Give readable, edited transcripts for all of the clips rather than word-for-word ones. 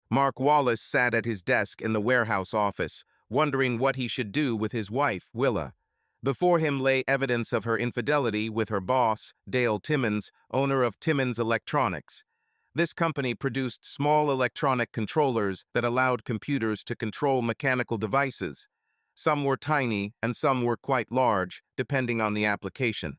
Mark Wallace sat at his desk in the warehouse office, wondering what he should do with his wife, Willa. Before him lay evidence of her infidelity with her boss, Dale Timmons, owner of Timmons Electronics. This company produced small electronic controllers that allowed computers to control mechanical devices. Some were tiny and some were quite large, depending on the application.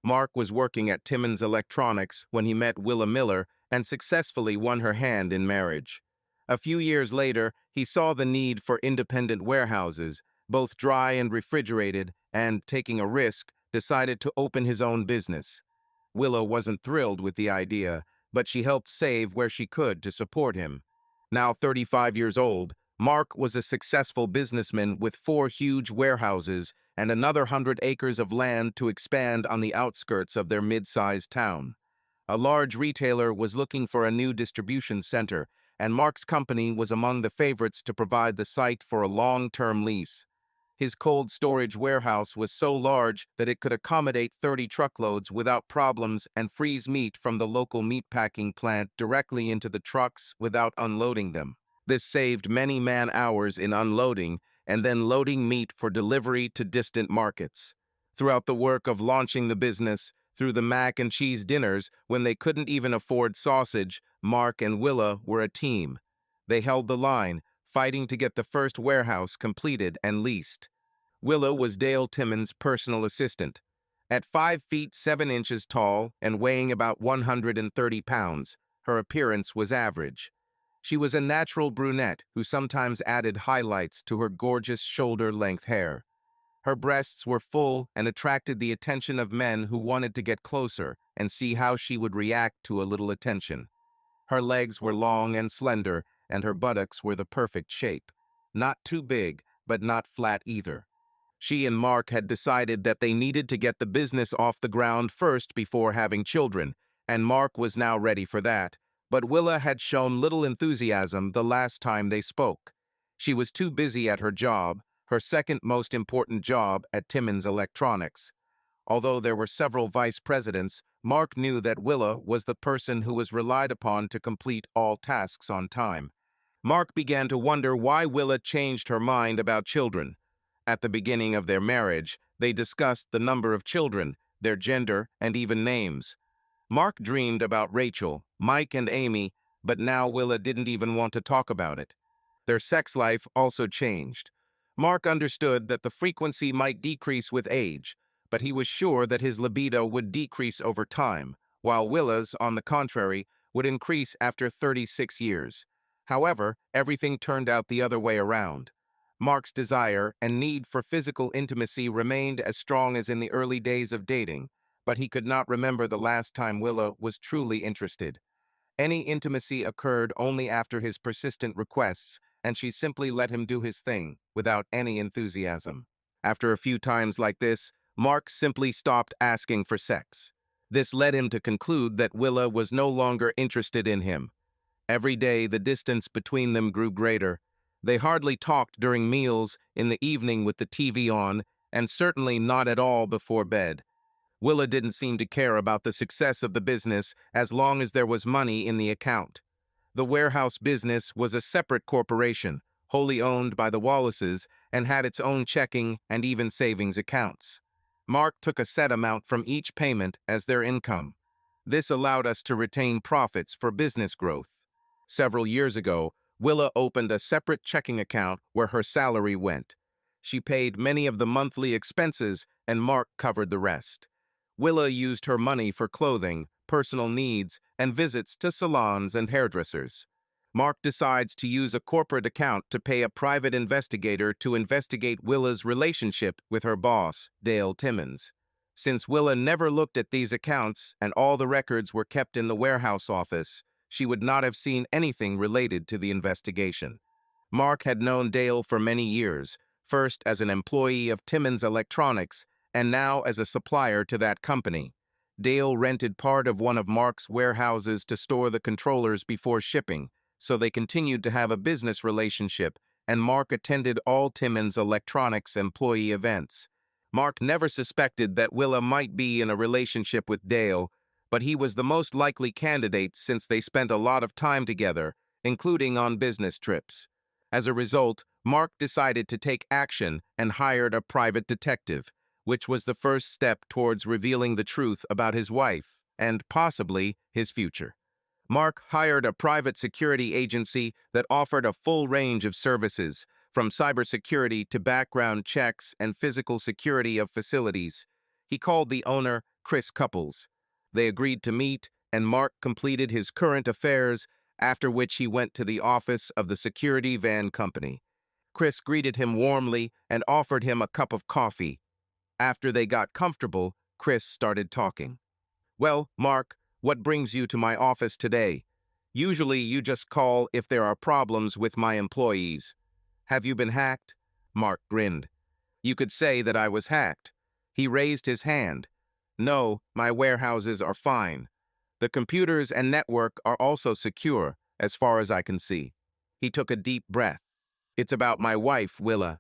Mark was working at Timmons Electronics when he met Willa Miller and successfully won her hand in marriage. A few years later, he saw the need for independent warehouses, both dry and refrigerated, and, taking a risk, decided to open his own business. Willa wasn't thrilled with the idea, but she helped save where she could to support him. Now 35 years old, Mark was a successful businessman with 4 huge warehouses and another 100 acres of land to expand on the outskirts of their mid-sized town. A large retailer was looking for a new distribution center, and Mark's company was among the favorites to provide the site for a long-term lease. His cold storage warehouse was so large that it could accommodate 30 truckloads without problems and freeze meat from the local meatpacking plant directly into the trucks without unloading them. This saved many man-hours in unloading and then loading meat for delivery to distant markets. Throughout the work of launching the business, through the mac and cheese dinners when they couldn't even afford sausage, Mark and Willa were a team. They held the line, fighting to get the first warehouse completed and leased. Willa was Dale Timmons' personal assistant. At 5 feet 7 inches tall and weighing about 130 pounds, her appearance was average. She was a natural brunette who sometimes added highlights to her gorgeous shoulder-length hair. Her breasts were full and attracted the attention of men who wanted to get closer and see how she would react to a little attention. Her legs were long and slender, and her buttocks were the perfect shape. Not too big, but not flat either. She and Mark had decided that they needed to get the business off the ground first before having children, and Mark was now ready for that. But Willa had shown little enthusiasm the last time they spoke. She was too busy at her job, her second most important job at Timmons Electronics. Although there were several vice presidents, Mark knew that Willa was the person who was relied upon to complete all tasks on time. Mark began to wonder why Willa changed her mind about children. At the beginning of their marriage, they discussed the number of children, their gender, and even names. Mark dreamed about Rachel, Mike, and Amy, but now Willa didn't even want to talk about it. Their sex life also changed. Mark understood that the frequency might decrease with age, but he was sure that his libido would decrease over time, while Willa's, on the contrary, would increase after 36 years. However, everything turned out the other way around. Mark's desire and need for physical intimacy remained as strong as in the early days of dating, but he could not remember the last time Willa was truly interested. Any intimacy occurred only after his persistent requests, and she simply let him do his thing, without any enthusiasm. After a few times like this, Mark simply stopped asking for sex. This led him to conclude that Willa was no longer interested in him. Every day, the distance between them grew greater. They hardly talked during meals, in the evening with the TV on, and certainly not at all before bed. Willa didn't seem to care about the success of the business as long as there was money in the account. The warehouse business was a separate corporation, wholly owned by the Wallaces, and had its own checking and even savings accounts. Mark took a set amount from each payment as their income. This allowed us to retain profits for business growth. Several years ago, Willa opened a separate checking account where her salary went. She paid many of the monthly expenses, and Mark covered the rest. Willa used her money for clothing, personal needs, and visits to salons and hairdressers. Mark decides to use a corporate account to pay a private investigator to investigate Willa's relationship with her boss, Dale Timmons. Since Willa never looked at these accounts and all the records were kept in the warehouse office, she would not have seen anything related to the investigation. Mark had known Dale for many years, first as an employee of Timmons Electronics and now as a supplier to that company. Dale rented part of one of Mark's warehouses to store the controllers before shipping, so they continued to have a business relationship, and Mark attended all Timmons Electronics employee events. Mark never suspected that Willa might be in a relationship with Dale, but he was the most likely candidate since they spent a lot of time together, including on business trips. As a result, Mark decided to take action and hired a private detective, which was the first step towards revealing the truth about his wife and, possibly, his future. Mark hired a private security agency that offered a full range of services, from cybersecurity to background checks and physical security of facilities. He called the owner Chris Couples. They agreed to meet, and Mark completed his current affairs, after which he went to the office of the security van company. Chris greeted him warmly and offered him a cup of coffee. After they got comfortable, Chris started talking. "Well, Mark, what brings you to my office today? Usually you just call if there are problems with my employees. Have you been hacked?" Mark grinned. "You could say that I was hacked." He raised his hand. "No, my warehouses are fine. The computers and network are also secure, as far as I can see." He took a deep breath. "It's about my wife, Willa.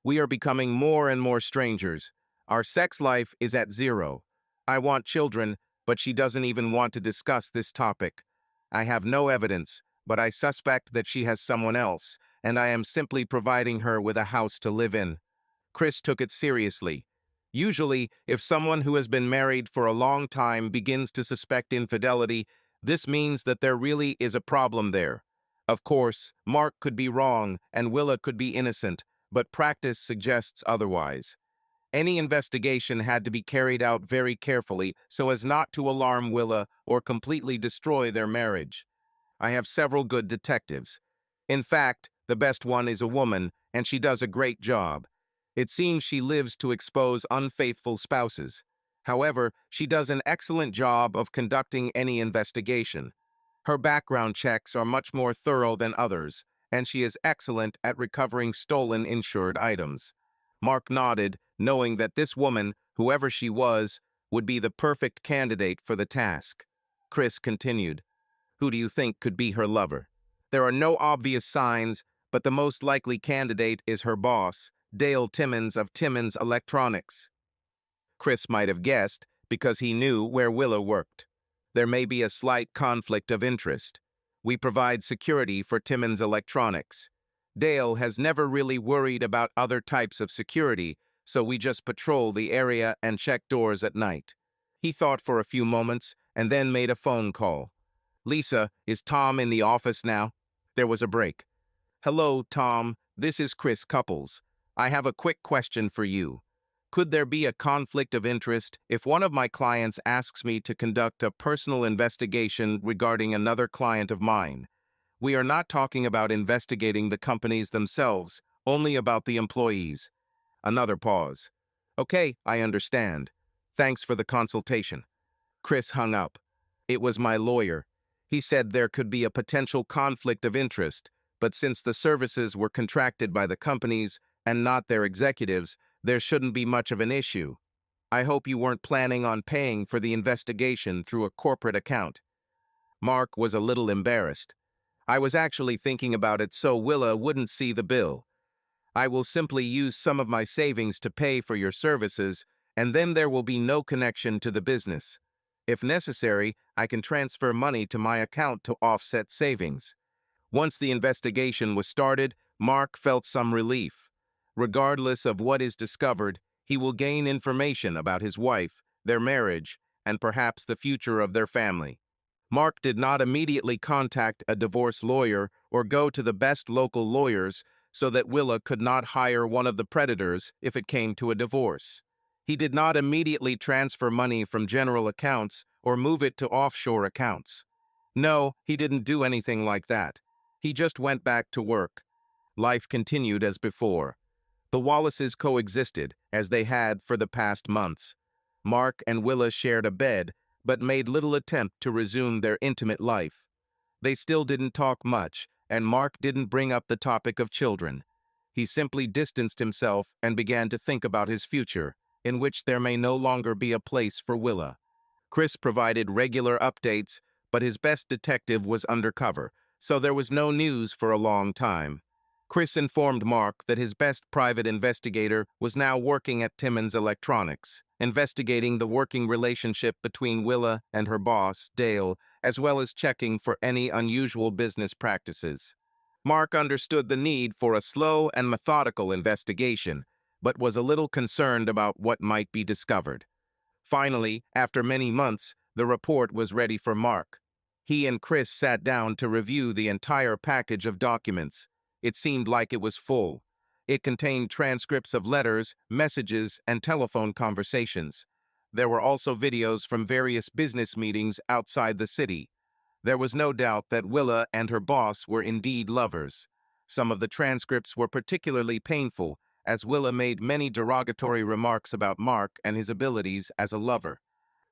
We are becoming more and more strangers. Our sex life is at zero. I want children, but she doesn't even want to discuss this topic. I have no evidence, but I suspect that she has someone else, and I am simply providing her with a house to live in." Chris took it seriously. Usually, if someone who has been married for a long time begins to suspect infidelity, this means that there really is a problem there. Of course, Mark could be wrong and Willa could be innocent, but practice suggests otherwise. Any investigation had to be carried out very carefully so as not to alarm Willa or completely destroy their marriage. I have several good detectives. In fact, the best one is a woman, and she does a great job. It seems she lives to expose unfaithful spouses. However, she does an excellent job of conducting any investigation. Her background checks are much more thorough than others, and she is excellent at recovering stolen insured items. Mark nodded, knowing that this woman, whoever she was, would be the perfect candidate for the task. Chris continued, "Who do you think could be her lover?" "There are no obvious signs, but the most likely candidate is her boss, Dale Timmons of Timmons Electronics." Chris might have guessed because he knew where Willa worked. There may be a slight conflict of interest. We provide security for Timmons Electronics. Dale has never really worried about other types of security, so we just patrol the area and check doors at night. He thought for a few moments and then made a phone call. "Lisa, is Tom in the office now?" There was a break. "Hello, Tom. This is Chris Couples. I have a quick question for you. Could there be a conflict of interest if one of my clients asks me to conduct a personal investigation regarding another client of mine? We are not talking about investigating the companies themselves, only about the employees." Another pause. "Okay, I understand. Thanks for the consultation." Chris hung up. It was my lawyer. He said there could be a potential conflict of interest, but since the services were contracted by the companies and not their executives, there shouldn't be much of an issue. I hope you weren't planning on paying for the investigation through a corporate account. Mark was a little embarrassed. "I was actually thinking about it so Willa wouldn't see the bill. I will simply use some of my savings to pay for your services, and then there will be no connection to the business. If necessary, I can transfer money to my account to offset savings." Once the investigation was started, Mark felt some relief. Regardless of what is discovered, he will gain information about his wife, their marriage, and perhaps the future of their family. Mark did not immediately contact a divorce lawyer or go to the best local lawyers so that Willa could not hire one of the predators if it came to a divorce. He did not immediately transfer money from general accounts or move it to offshore accounts. No, he didn't do anything like that. He just went back to work. Life continued as before. The Wallaces coexisted, as they had for the past months. Mark and Willa shared a bed, but made little attempt to resume their intimate life. They still didn't talk much, and Mark didn't bring up the topic of children. He simply distanced himself and began to think about his future, in which there may no longer be a place for Willa. Chris provided regular updates, but his best detective was undercover, so there was no news for a long time. Chris informed Mark that his best private investigator was now working at Timmons Electronics, investigating the working relationship between Willa and her boss, Dale, as well as checking for any unusual business practices. Mark understood the need for a slow and methodical investigation, but was a little concerned about what might be discovered. Finally, after many months, the report was ready for Mark. He and Chris sat down to review the entire package of documents. It seemed like it was full. It contained transcripts of letters, messages, and telephone conversations. There were also videos from various business meetings outside the city. There was no doubt that Willa and her boss were indeed lovers. Some of the transcripts were particularly painful, as Willa made many derogatory remarks about Mark and his abilities as a lover.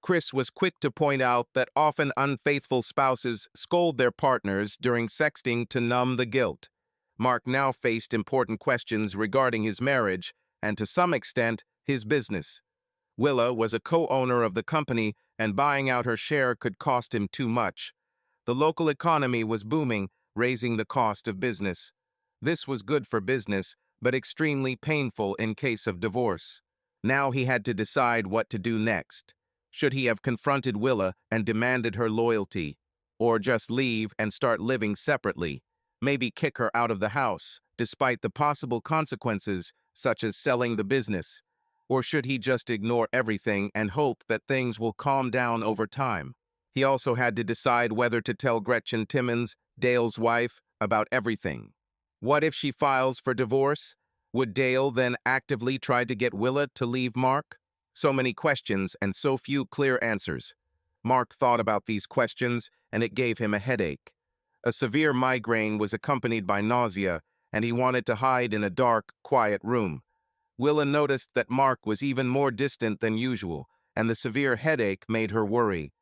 Chris was quick to point out that often unfaithful spouses scold their partners during sexting to numb the guilt. Mark now faced important questions regarding his marriage and, to some extent, his business. Willa was a co-owner of the company, and buying out her share could cost him too much. The local economy was booming, raising the cost of business. This was good for business, but extremely painful in case of divorce. Now he had to decide what to do next. Should he have confronted Willa and demanded her loyalty? Or just leave and start living separately? Maybe kick her out of the house, despite the possible consequences, such as selling the business? Or should he just ignore everything and hope that things will calm down over time? He also had to decide whether to tell Gretchen Timmons, Dale's wife, about everything. What if she files for divorce? Would Dale then actively try to get Willa to leave Mark? So many questions and so few clear answers. Mark thought about these questions, and it gave him a headache. A severe migraine was accompanied by nausea, and he wanted to hide in a dark, quiet room. Willa noticed that Mark was even more distant than usual, and the severe headache made her worry.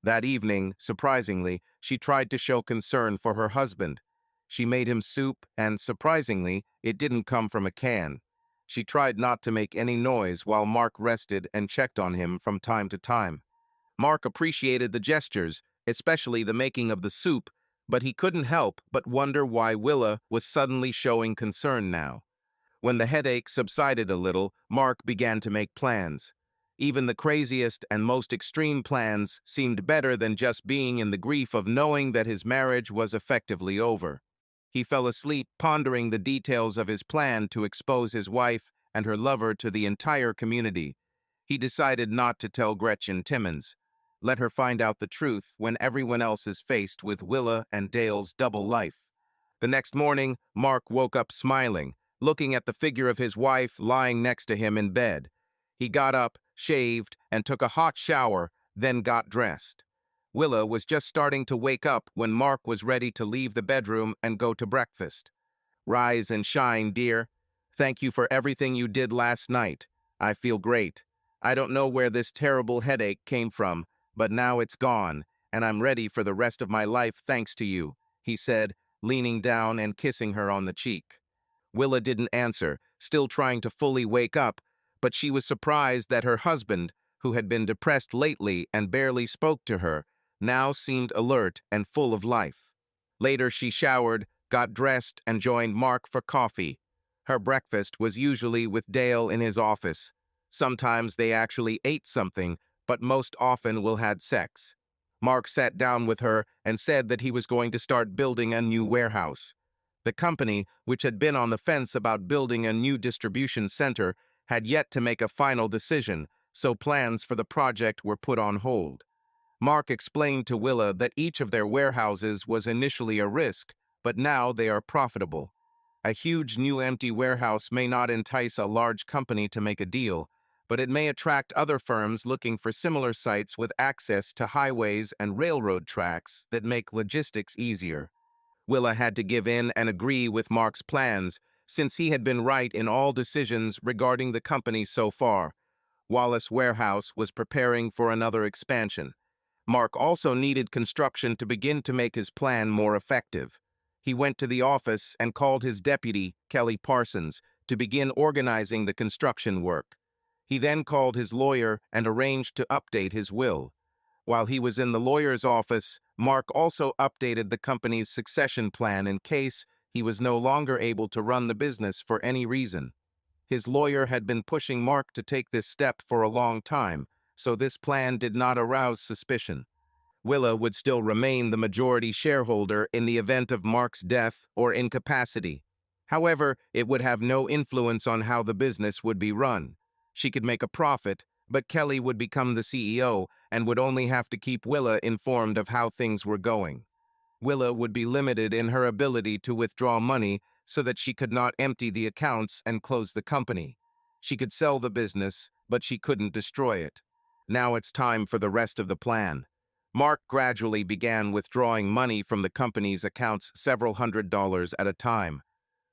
That evening, surprisingly, she tried to show concern for her husband. She made him soup, and surprisingly, it didn't come from a can. She tried not to make any noise while Mark rested and checked on him from time to time. Mark appreciated the gestures, especially the making of the soup, but he couldn't help but wonder why Willa was suddenly showing concern now. When the headache subsided a little, Mark began to make plans. Even the craziest and most extreme plans seemed better than just being in the grief of knowing that his marriage was effectively over. He fell asleep pondering the details of his plan to expose his wife and her lover to the entire community. He decided not to tell Gretchen Timmons. Let her find out the truth when everyone else is faced with Willa and Dale's double life. The next morning, Mark woke up smiling, looking at the figure of his wife lying next to him in bed. He got up, shaved, and took a hot shower, then got dressed. Willa was just starting to wake up when Mark was ready to leave the bedroom and go to breakfast. "Rise and shine, dear. Thank you for everything you did last night. I feel great. I don't know where this terrible headache came from, but now it's gone, and I'm ready for the rest of my life thanks to you," he said, leaning down and kissing her on the cheek. Willa didn't answer, still trying to fully wake up, but she was surprised that her husband, who had been depressed lately and barely spoke to her, now seemed alert and full of life. Later she showered, got dressed, and joined Mark for coffee. Her breakfast was usually with Dale in his office. Sometimes they actually ate something, but most often Will had sex. Mark sat down with her and said that he was going to start building a new warehouse. The company, which had been on the fence about building a new distribution center, had yet to make a final decision, so plans for the project were put on hold. Mark explained to Willa that each of their warehouses was initially a risk, but now they are profitable. A huge new empty warehouse may not entice a large company to make a deal, but it may attract other firms looking for similar sites with access to highways and railroad tracks that make logistics easier. Willa had to give in and agree with Mark's plans, since he had been right in all decisions regarding the company so far. Wallace Warehouse was preparing for another expansion. Mark also needed construction to begin to make his plan more effective. He went to the office and called his deputy, Kelly Parsons, to begin organizing the construction work. He then called his lawyer and arranged to update his will. While he was in the lawyer's office, Mark also updated the company's succession plan in case He was no longer able to run the business for any reason. His lawyer had been pushing Mark to take this step for a long time, so this plan did not arouse suspicion. Willa would still remain the majority shareholder in the event of Mark's death or incapacity. However, it would have no influence on how the business would be run. She could make a profit, but Kelly would become the CEO and would only have to keep Willa informed of how things were going. Willa would be limited in her ability to withdraw money so that she could not empty the accounts and close the company. She could sell the business, but she couldn't destroy it. Now it's time for the rest of the plan. Mark gradually began withdrawing money from the company's accounts several $100s at a time.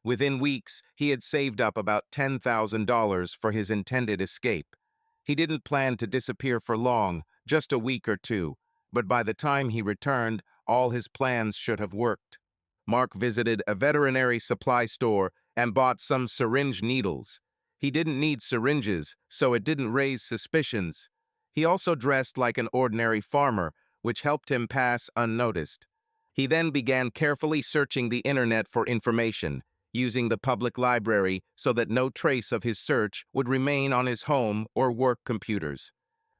Within weeks, he had saved up about $10,000 for his intended escape. He didn't plan to disappear for long, just a week or two, but by the time he returned, all his plans should have worked. Mark visited a veterinary supply store and bought some syringe needles. He didn't need syringes, so it didn't raise suspicions. He also dressed like an ordinary farmer, which helped him pass unnoticed. He then began carefully searching the internet for information, using the public library so that no trace of his search would remain on his home or work computers.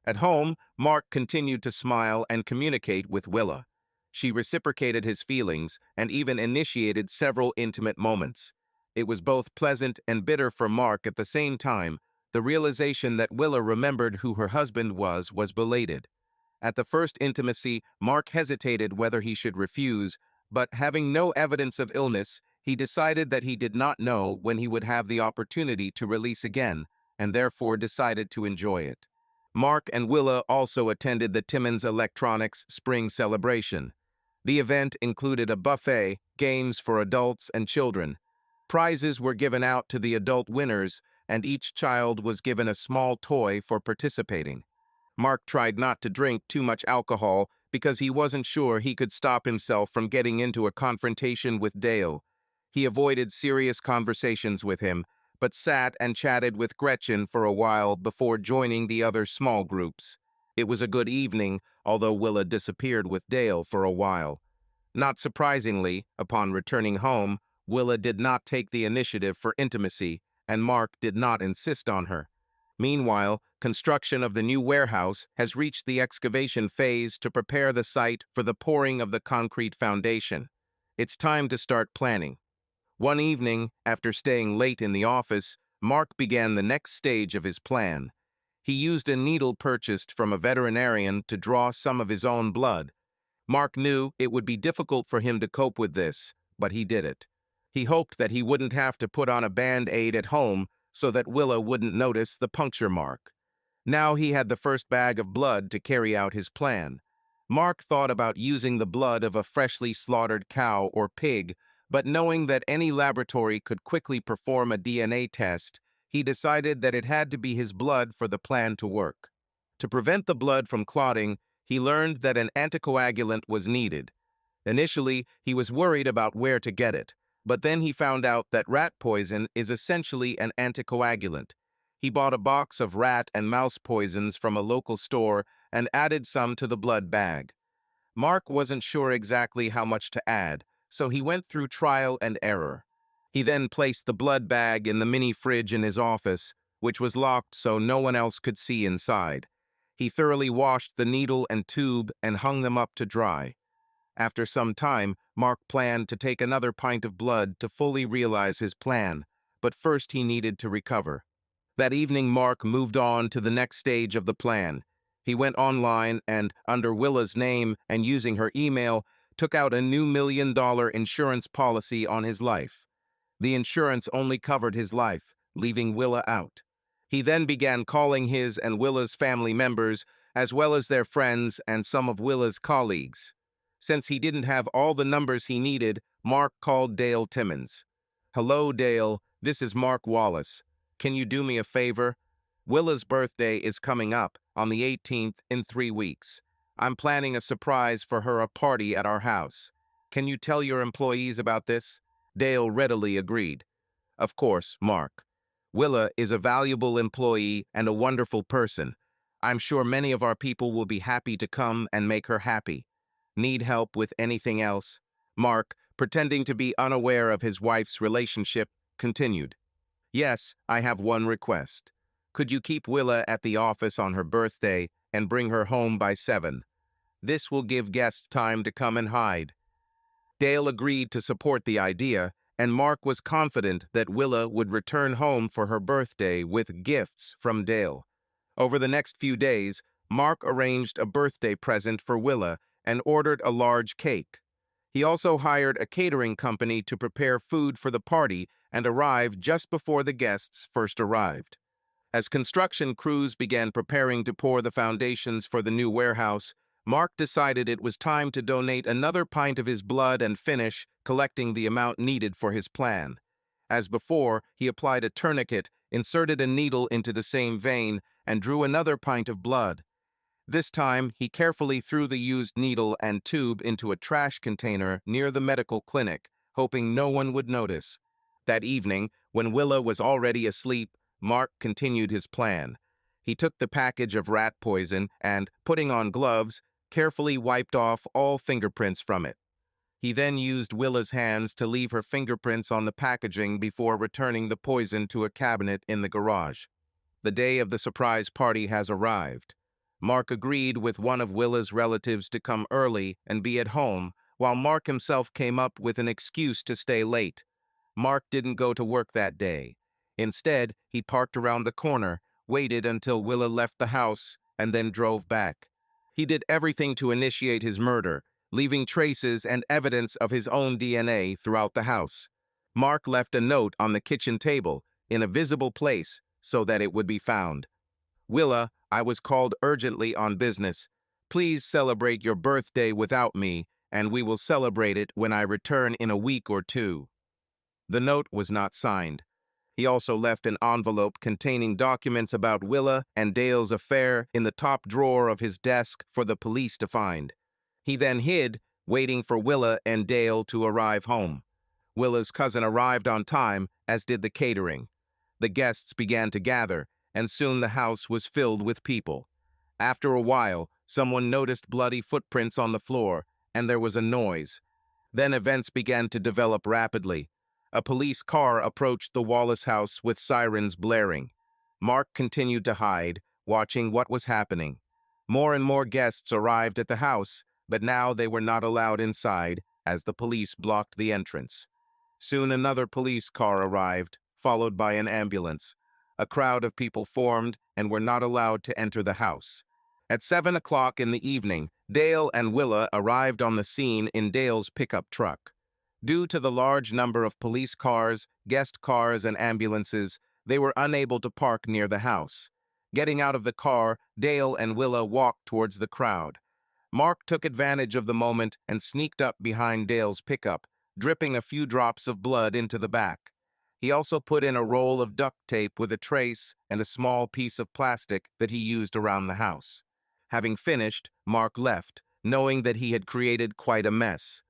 At home, Mark continued to smile and communicate with Willa. She reciprocated his feelings and even initiated several intimate moments. It was both pleasant and bitter for Mark at the same time. The realization that Willa remembered who her husband was belated. At the first intimacy, Mark hesitated whether he should refuse, but having no evidence of illness, he decided that he did not know when he would have the opportunity to release again, and therefore decided to enjoy it. Mark and Willa also attended the Timmins Electronics Spring Celebration. The event included a buffet, games for adults and children. Prizes were given out to the adult winners, and each child was given a small toy for participating. Mark tried not to drink too much alcohol because he wasn't sure he could stop himself from getting into a confrontation with Dale. He avoided serious conversations with him, but sat and chatted with Gretchen for a while before joining the other small groups. It was a good evening, although Willa disappeared with Dale for a while. Not surprisingly, upon returning home, Willa did not take the initiative for intimacy, and Mark did not insist on her. Meanwhile, construction of the new warehouse has reached the excavation phase to prepare the site for the pouring of the concrete foundation. It's time to start planning. One evening, after staying late in the office, Mark began the next stage of his plan. He used a needle purchased from a veterinarian to draw some of his own blood. Mark knew it would be difficult for him to cope with this, but he did it. He hoped that he wouldn't have to put on a band-aid at home so that Willa wouldn't notice the puncture mark. Now he had the first bag of blood to carry out his plan. Mark thought about using the blood of a freshly slaughtered cow or pig, but knowing that any laboratory could quickly perform a DNA test, he decided that it had to be his blood for the plan to work. To prevent the blood from clotting, he learned that an anticoagulant was needed. Initially, he was worried about where to get it, but then he found out that rat poison is essentially an anticoagulant. He bought a box of rat and mouse poisons from a local store and added some to the blood bag. Mark wasn't sure exactly how much to add, so he went through trial and error. He then placed the blood bag in the mini fridge in his office, which was locked so no one else could see inside. He thoroughly washed the needle and tube and hung them up to dry. After some time, Mark planned to take another pint of blood to fully realize his plan, but first he needed to recover. That evening, Mark moved on to the next stage of the plan. He went online and, under Willa's name and using her email, took out a new $1 million insurance policy on his life. The insurance only covered his life, leaving Willa out. He then began calling his and Willa's family members, as well as their friends and some of Willa's colleagues. Since he didn't have all the numbers he needed, Mark called Dale Timmins. "Hello, Dale. This is Mark Wallace. Can you do me a favor? Willa's birthday is coming up on the 18th in 3 weeks. I'm planning a surprise for her, a party at our house. Can you tell your employees about this?" Dale readily agreed. "Of course, Mark. Willa is a valuable employee and a wonderful person. I'm sure many of our people will be happy to come and make her happy. Need help with anything else?" Mark, pretending to be unaware of his wife's relationship, continued. Yes, I have one request. Could you keep Willa at the office on her birthday and bring her home by 7? This will give guests time to come and hide. Dale agreed to support the idea, and Mark was confident that Willa would return home for her birthday with gifts from Dale. Over the next few days, Mark arranged a birthday present for Willa and ordered a large cake. He also hired a catering company to prepare food for the party and arrived just before the guests first arrived. As construction crews began preparing to pour the foundations for the new warehouse, Mark decided it was time to donate another pint of his blood and finish collecting the amount needed for his plan. As before, he applied a tourniquet, inserted a needle into the same vein, and drew another pint of blood. This time, he carefully threw the used needle and tube into a trash container near the medical clinic, hoping no one would notice. That evening, when Willa was already asleep, Mark continued his plan. He took the package of rat poison and, putting on gloves, carefully wiped off all fingerprints from it. He then used Willa's hands to leave her fingerprints on the packaging before returning the poison to a cabinet in the garage. The day of the surprise party has arrived. Mark agreed with one of Willa's relatives to come early and be at home, while Mark himself came up with an excuse to stay late. Mark didn't go to work that day. Instead, he parked around the corner, waited until Willa left the house, and then drove back. He did everything to initiate his murder, leaving traces and evidence of his own DNA throughout the house. Mark left a note on the kitchen table, in a visible place, so that it would be found. Willa, I was called urgently on business. Please celebrate your birthday without me, and we will celebrate it when I return in a week or two. The note was not signed. He also left an envelope containing documents about Willa and Dale's affair in the top drawer of his desk for the police to find. He then hid, waiting for Willa and Dale to arrive home. Willa's cousin arrived on time, as did the catering. The guests began to gather, and soon the house was filled with people. After a while, someone noticed bloody footprints on the floor, and there was a noise. Then events began to develop rapidly. A police car approached the Wallace house with sirens blaring. Mark continued to hide, watching what was happening. More and more guests arrived at the house, but now they were not allowed inside, as the police blocked the entrance. Soon another police car arrived, followed by an ambulance. A crowd of people formed and were not allowed to enter the house. At 7 o'clock in the evening, Dale and Willa arrived on the scene in Dale's pickup truck. Due to the large number of police cars, guest cars, and ambulances, they were unable to park near the house. Getting out of the car, Dale and Willa walked towards the crowd. Mark took advantage of the moment and sneaked up behind Dale's pickup, dripping a few drops of blood into the back. He also put in a roll of duct tape with a trace and a small piece of plastic that he used around the house. Having finished, Mark left, knowing that he had created quite a mess.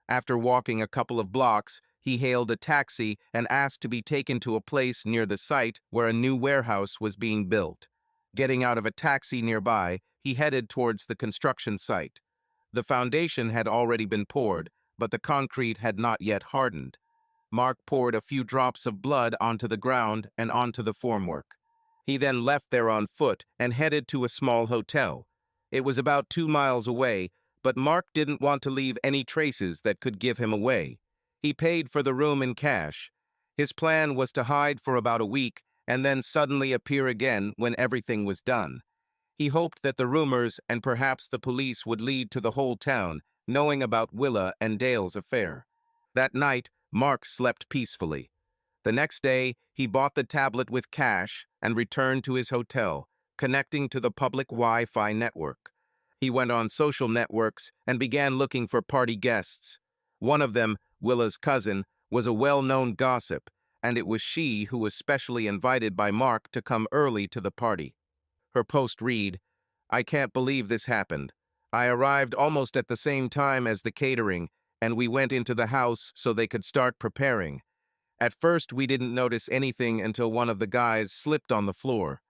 After walking a couple of blocks, he hailed a taxi and asked to be taken to a place near the site where a new warehouse was being built. Getting out of a taxi nearby, he headed towards the construction site. The foundation had already been poured, but the concrete had not yet hardened. Mark poured a few drops of blood onto the ground and onto the formwork. He then left there on foot and headed to a small hotel. It was about 2 miles away, but Mark didn't want to leave any traces that could give him away. He paid for the room in cash. His plan was to hide for about a week and then suddenly appear again when everything was done. He hoped that the rumors and perhaps the police would lead to the whole town knowing about Willa and Dale's affair. That night, Mark slept peacefully. The next day, he bought the tablet with cash and returned to his hotel, connecting to the public Wi-Fi network. He went on social networks and began looking for party guests. One of them, Willa's cousin, was a well-known gossip, and it was she who was specially invited by Mark to come early to the party. Her post read, "I can't believe this happened. I arrived almost at the same time as the catering, and we went into the house so they could start preparing. At first, we didn't notice anything until one of the guys slipped on the floor.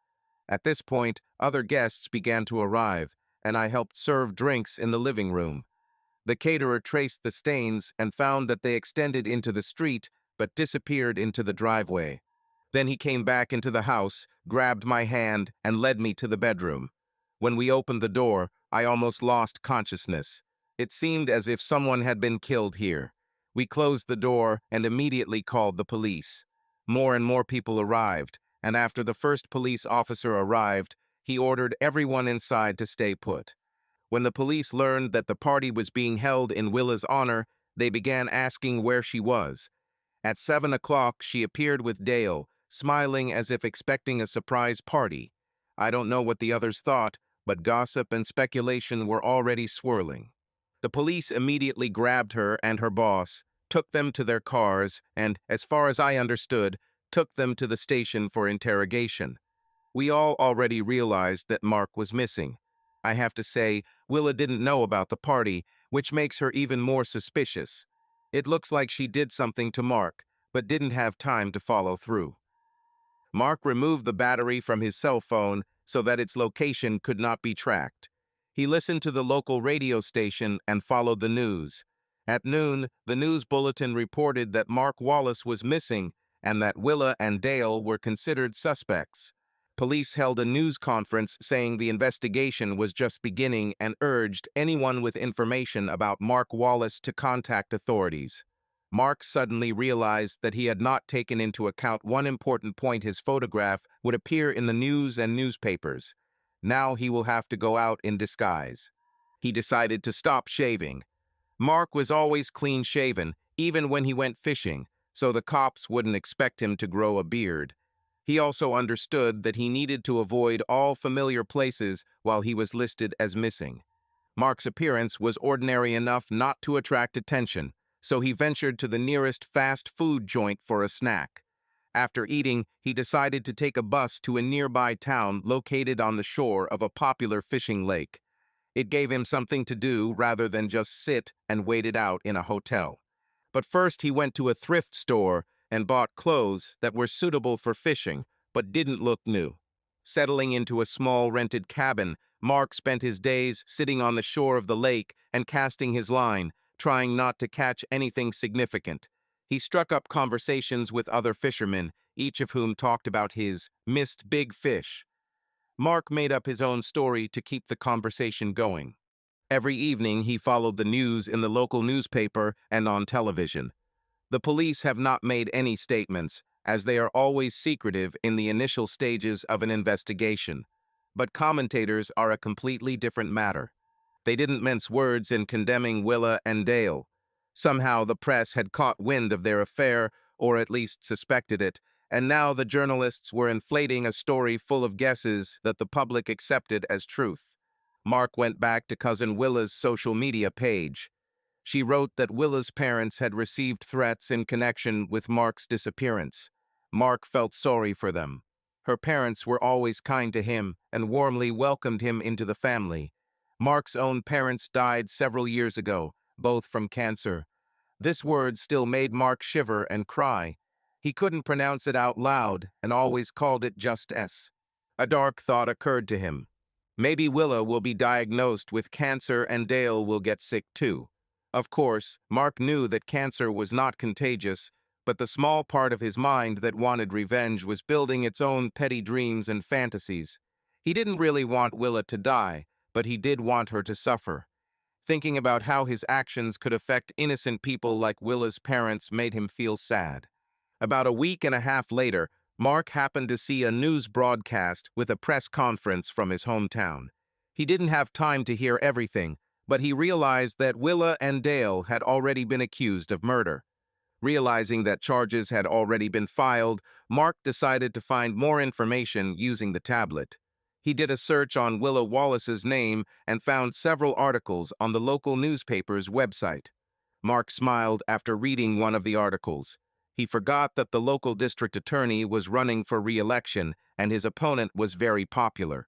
At this point, other guests began to arrive, and I helped serve drinks in the living room. The caterer traced the stains and found that they extended into the street but disappeared into the driveway. Then he came back into the house, grabbed my hand, and led me to the bedroom. When we opened the door, I almost lost consciousness. It seemed as if someone had been killed here. We closed the door and immediately called the police. More and more people arrived, and after the first police officer arrived, he ordered everyone inside to stay put. When the police learned that the party was being held in Willa's honor, they began asking where she was. At 7 o'clock, she appeared with Dale, smiling as if expecting a surprise party. I don't know what the others thought, but gossip and speculation were already swirling. The police immediately grabbed her and her boss, took them to their cars, and, as far as I understood, took them to the station for interrogation. We all already realized that Mark was missing. I have to say, Willa didn't know about the party, which makes her even more suspicious. It looks like she did something to Mark, but didn't have time to follow through. Mark removed the battery from his cell phone so that its location could not be tracked. He listened to the local radio station and followed the news. At noon, the news bulletin reported that Mark Wallace was missing and that Willa and Dale were considered suspects. Police held a news conference saying the investigation was just beginning and urged anyone with information about Mark Wallace to contact authorities. Mark suddenly realized that he had not taken into account one important point: his photograph would appear in the news and newspapers. Now he will have to go out in disguise. He decided to stop shaving. Mark was always clean-shaven, even when he went fishing, so the cops wouldn't expect him to grow a beard. He also understood that he needed to avoid all familiar places while he was listed as missing. Mark's appearance was ordinary enough not to attract attention, so he ventured to the nearest fast food joint for a snack. After eating, he decided to take a bus to a nearby town located on the shore of a popular fishing lake. It gave him something to do rather than just sit and wait it out in a hotel. But first he went to a thrift store and bought clothes that were suitable for fishing, but didn't look new. Settling into a small rented cabin, Mark spent his days sitting on the shore of the lake and casting his line, trying not to catch anything significant. He struck up conversations with other fishermen, each of whom talked about his missed big fish. Mark made up his own story to keep the conversation going. Every evening, he followed the news in the local newspaper and on television. The police have not made any statements, as they are always secretive in the initial stages of an investigation. But commentators are a completely different matter. They didn't mince words in condemning Willa and Dale. Somehow the press had caught wind of their affair, or at least suspected it, and now the journalists were inflating a story full of guesses that the public accepted as truth. Mark went back to cousin Willa's social media page. She wrote that Willa's parents had received threats in connection with Mark's disappearance. Mark felt sorry for them. Her parents were always kind to him and warmly welcomed him into the family. Mark's own parents died several years ago, both from cancer. This word still made Mark shiver and cry. He couldn't pronounce it out loud and always called it just S. A dark thought occurred to him. Maybe Willa will be diagnosed with cancer and Dale will get sick too. Of course, Mark knew that cancer was not contagious, but the small part of his mind that wanted revenge was building its own petty dreams and fantasies. He didn't really want Willa to die, but he did want her to suffer. Thinking about how his actions could affect innocent people like Willa's parents made him feel sad. About a week and a half later, Mark happened to see a news broadcast with a press conference from his hometown. He didn't have time to hear everything, but he realized that Willa and Dale had already been accused of murder. Realizing that charges had already been filed, Mark decided to find more information using the tablet. He did a search on Willa Wallace's name and found several articles on the local newspaper's website. Mark smiled after reading one of the articles. He forgot that the local district attorney was running for re-election and his opponent was very popular.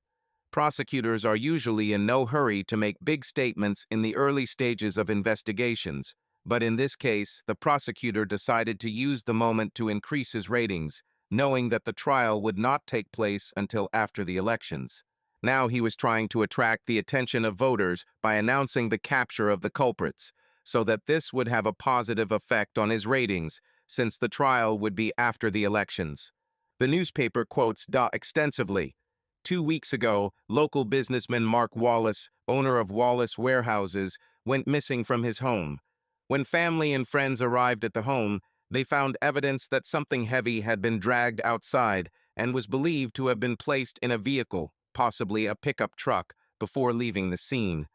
Prosecutors are usually in no hurry to make big statements in the early stages of investigations, but in this case, the prosecutor decided to use the moment to increase his ratings, knowing that the trial would not take place until after the elections. Now he was trying to attract the attention of voters by announcing the capture of the culprits, so that this would have a positive effect on his ratings, since the trial would be after the elections. The newspaper quotes extensively. 2 weeks ago, local businessman Mark Wallace, owner of Wallace Warehouses, went missing from his home. When family and friends arrived at the home, they found evidence that something heavy had been dragged outside and was believed to have been placed in a vehicle, possibly a pickup truck, before leaving the scene.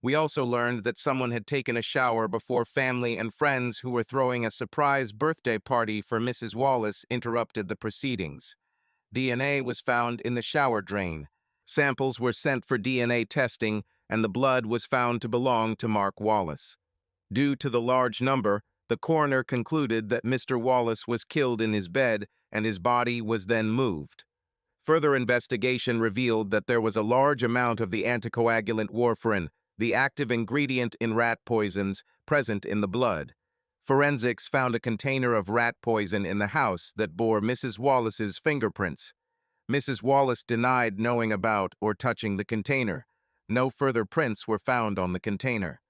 We also learned that someone had taken a shower before family and friends who were throwing a surprise birthday party for Mrs. Wallace interrupted the proceedings. DNA was found in the shower drain. Samples were sent for DNA testing, and the blood was found to belong to Mark Wallace. Due to the large number, the coroner concluded that Mr. Wallace was killed in his bed and his body was then moved. Further investigation revealed that there was a large amount of the anticoagulant warfarin, the active ingredient in rat poisons, present in the blood. Forensics found a container of rat poison in the house that bore Mrs. Wallace's fingerprints. Mrs. Wallace denied knowing about or touching the container. No further prints were found on the container.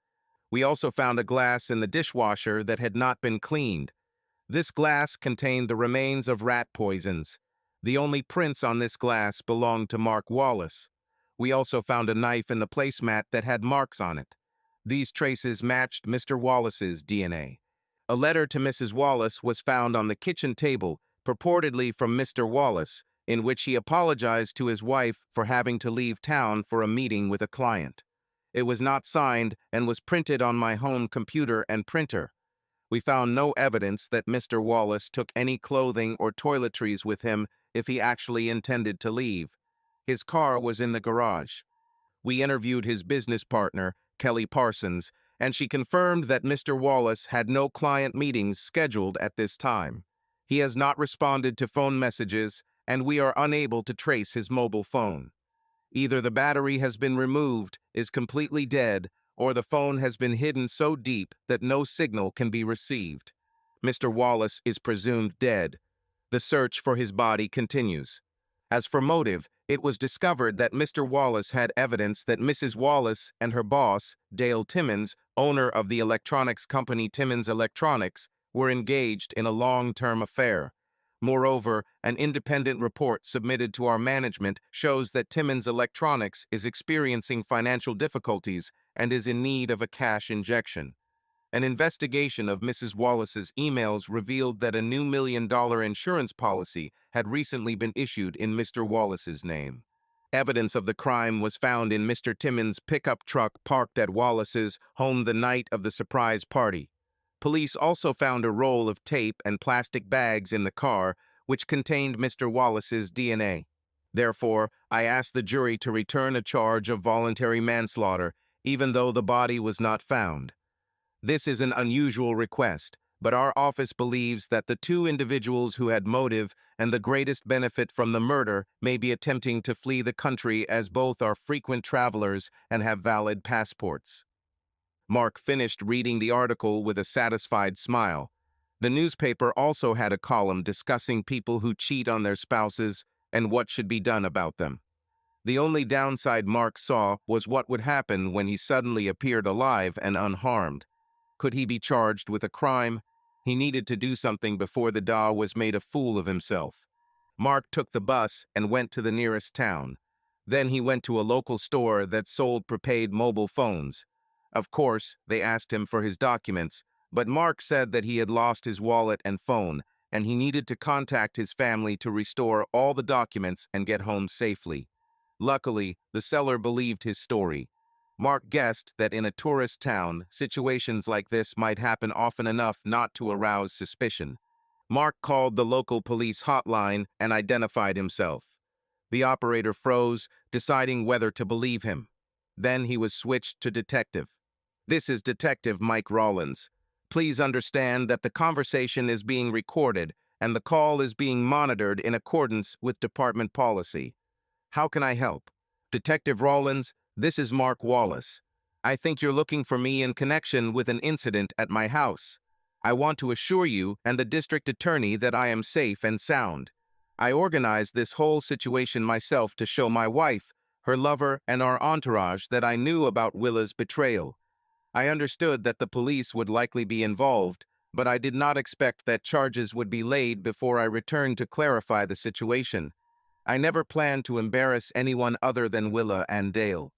We also found a glass in the dishwasher that had not been cleaned. This glass contained the remains of rat poisons. The only prints on this glass belonged to Mark Wallace. We also found a knife in the placemat that had marks on it. These traces matched Mr. Wallace's DNA. A letter to Mrs. Wallace was found on the kitchen table, purportedly from Mr. Wallace, in which he apologized to his wife for having to leave town for a meeting with a client. It was not signed and was printed on my home computer and printer. We found no evidence that Mr. Wallace took any clothing or toiletries with him if he actually intended to leave. His car was in the garage. We interviewed his business partner, Kelly Parsons, and she confirmed that Mr. Wallace had no client meetings scheduled at this time. He has not responded to phone messages, and we are unable to trace his mobile phone. Either the battery has been removed, is completely dead, or the phone has been hidden so deep that no signal can be received. Mr. Wallace is presumed dead. The search for his body continues. As for motive, it was discovered that Mr. Wallace had evidence that Mrs. Wallace and her boss, Dale Timmons, owner of the electronics company Timmons Electronics, were engaged in a long-term affair. Moreover, an independent report submitted to our management shows that Timmons Electronics is experiencing financial difficulties and is in need of a cash injection. An investigation of Mrs. Wallace's emails revealed that a new $1 million insurance policy had recently been issued in Mr. Wallace's name. Evidence of the crime was found in Mr. Timmons' pickup truck parked at Wallace's home the night of the surprise party. Police also found a roll of tape and plastic bags in the car, which contained Mr. Wallace's DNA. Therefore, I asked the jury to return a charge of voluntary manslaughter, even though the body was not found. This is an unusual request, but our office believes that the two individuals who had motive and the greatest benefit from the murder may be attempting to flee the country, as both are frequent travelers and have valid passports. Mark finished reading the article with a satisfied smile. The newspaper also had a column discussing people who cheat on their spouses and what should be done about them. The only downside Mark saw was what would happen when he suddenly appeared alive and unharmed. Could he be charged with a crime? He needed to do something before the Da was made a fool of himself. Mark took the bus and went to the nearest town. Then he went to a local store that sold prepaid mobile phones. Of course, they asked him for his documents, but Mark said that he had lost his wallet and phone, and he needed to contact his family to restore all the documents and get home safely. Luckily, the seller believed his story. Mark guessed that in a tourist town, situations like this might happen often enough not to arouse suspicion. Mark called the local police hotline and identified himself. The operator froze, deciding whether to believe him. Then he was switched to detective. "This is Detective Mike Rollins. Please understand that the conversation is being recorded and the call is being monitored in accordance with department policy. How can I help?" "Detective Rollins, this is Mark Wallace. I think you're looking for me in connection with an incident at my house. I want to assure you and the district attorney that I am safe and sound. I organized this whole situation myself to show my wife, her lover, and our entourage that I knew about Willa's betrayal. I understood that the police would likely be involved, but I did not expect that charges would be laid before I returned to clarify the situation. I never planned to embarrass anyone other than Willa and Dale.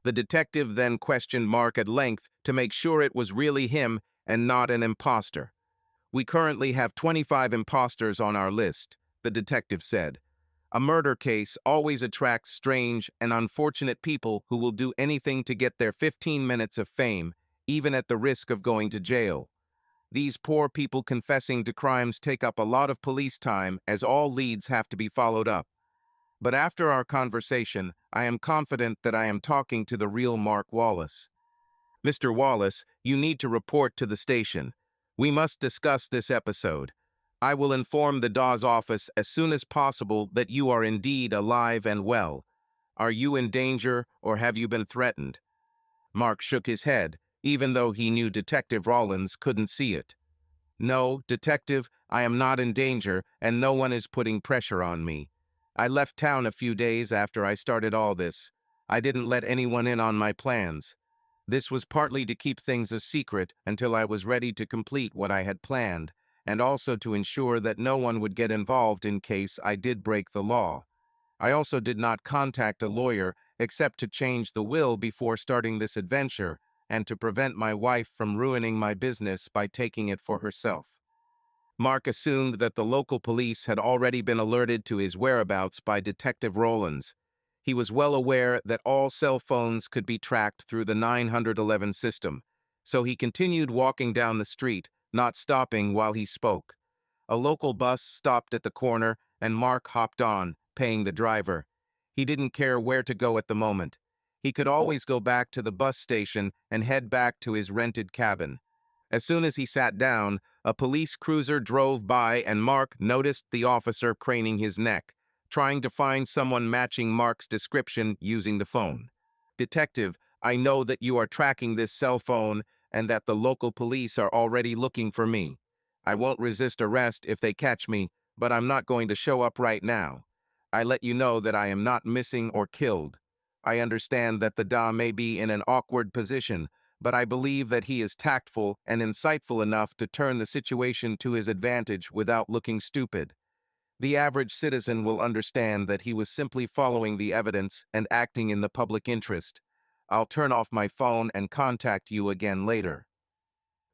The detective then questioned Mark at length to make sure it was really him and not an imposter. "We currently have 25 imposters on our list," the detective said. "A murder case always attracts strange and unfortunate people who will do anything to get their 15 minutes of fame, even at the risk of going to jail. These poor people confessing to crimes take up a lot of police time, as all leads have to be followed up. But after our conversation, I am confident that I am talking to the real Mark Wallace. Mr. Wallace, you need to report to the station. We must discuss this episode. I will inform the Dawes office as soon as possible that you are indeed alive and well. Are you in danger, or have you been threatened?" Mark shook his head, even though he knew Detective Rollins couldn't see it. "No, Detective, I am not in danger, and no one is putting pressure on me. I left town a few days after I started all this. I didn't let anyone in on my plans. This was partly to keep things a secret until I was ready to complete what I had planned, and also to ensure that no one would get involved in case I did break the law. I also did not contact a lawyer except to change the will before starting this adventure and to prevent my wife from ruining my business by taking it for herself." Mark assumed that the local police had already been alerted to his whereabouts by Detective Rollins. He was well aware that all cell phones could be tracked through the 911 system, so he continued walking down the street, not stopping while he spoke. A local bus stopped at the corner, and Mark hopped on, paying the driver. He didn't care where to go at the moment. He could always go back to the bus station and head back to his rented cabin. As soon as he sat down, a police cruiser drove by and Mark noticed the officer craning his neck, trying to find someone matching Mark's description using the phone. "Detective, I know that you are tracking this cell phone and that the local police are already looking for me. I won't resist arrest if they catch me, but I'm not going to show up right now. I let you know that I am not missing or killed. I understand that the Da may be in an awkward position, but I believe that he is tactful and insightful enough to turn the situation to his advantage without looking stupid. The average citizen will understand that he was simply following the evidence and acting in the public interest. I'll turn off my phone and contact you again later."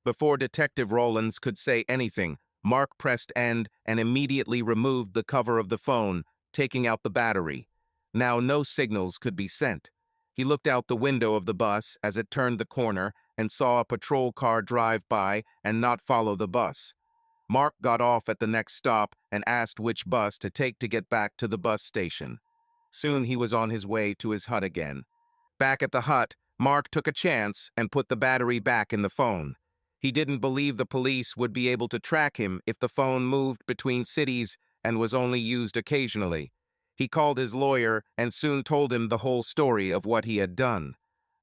Before Detective Rollins could say anything, Mark pressed end and immediately removed the cover of the phone, taking out the battery. Now no signals could be sent. He looked out the window of the bus as it turned the corner and saw a patrol car drive by and not follow the bus. Mark got off at the next stop and asked which bus to take to get back to the bus station. Soon he was on his way to his hut again. Back at the hut, Mark took a chance and put the battery back in the phone. He didn't believe the police would be able to track him if the phone moved between cities and was only used occasionally. He called his lawyer and soon told him the whole story of what he had done.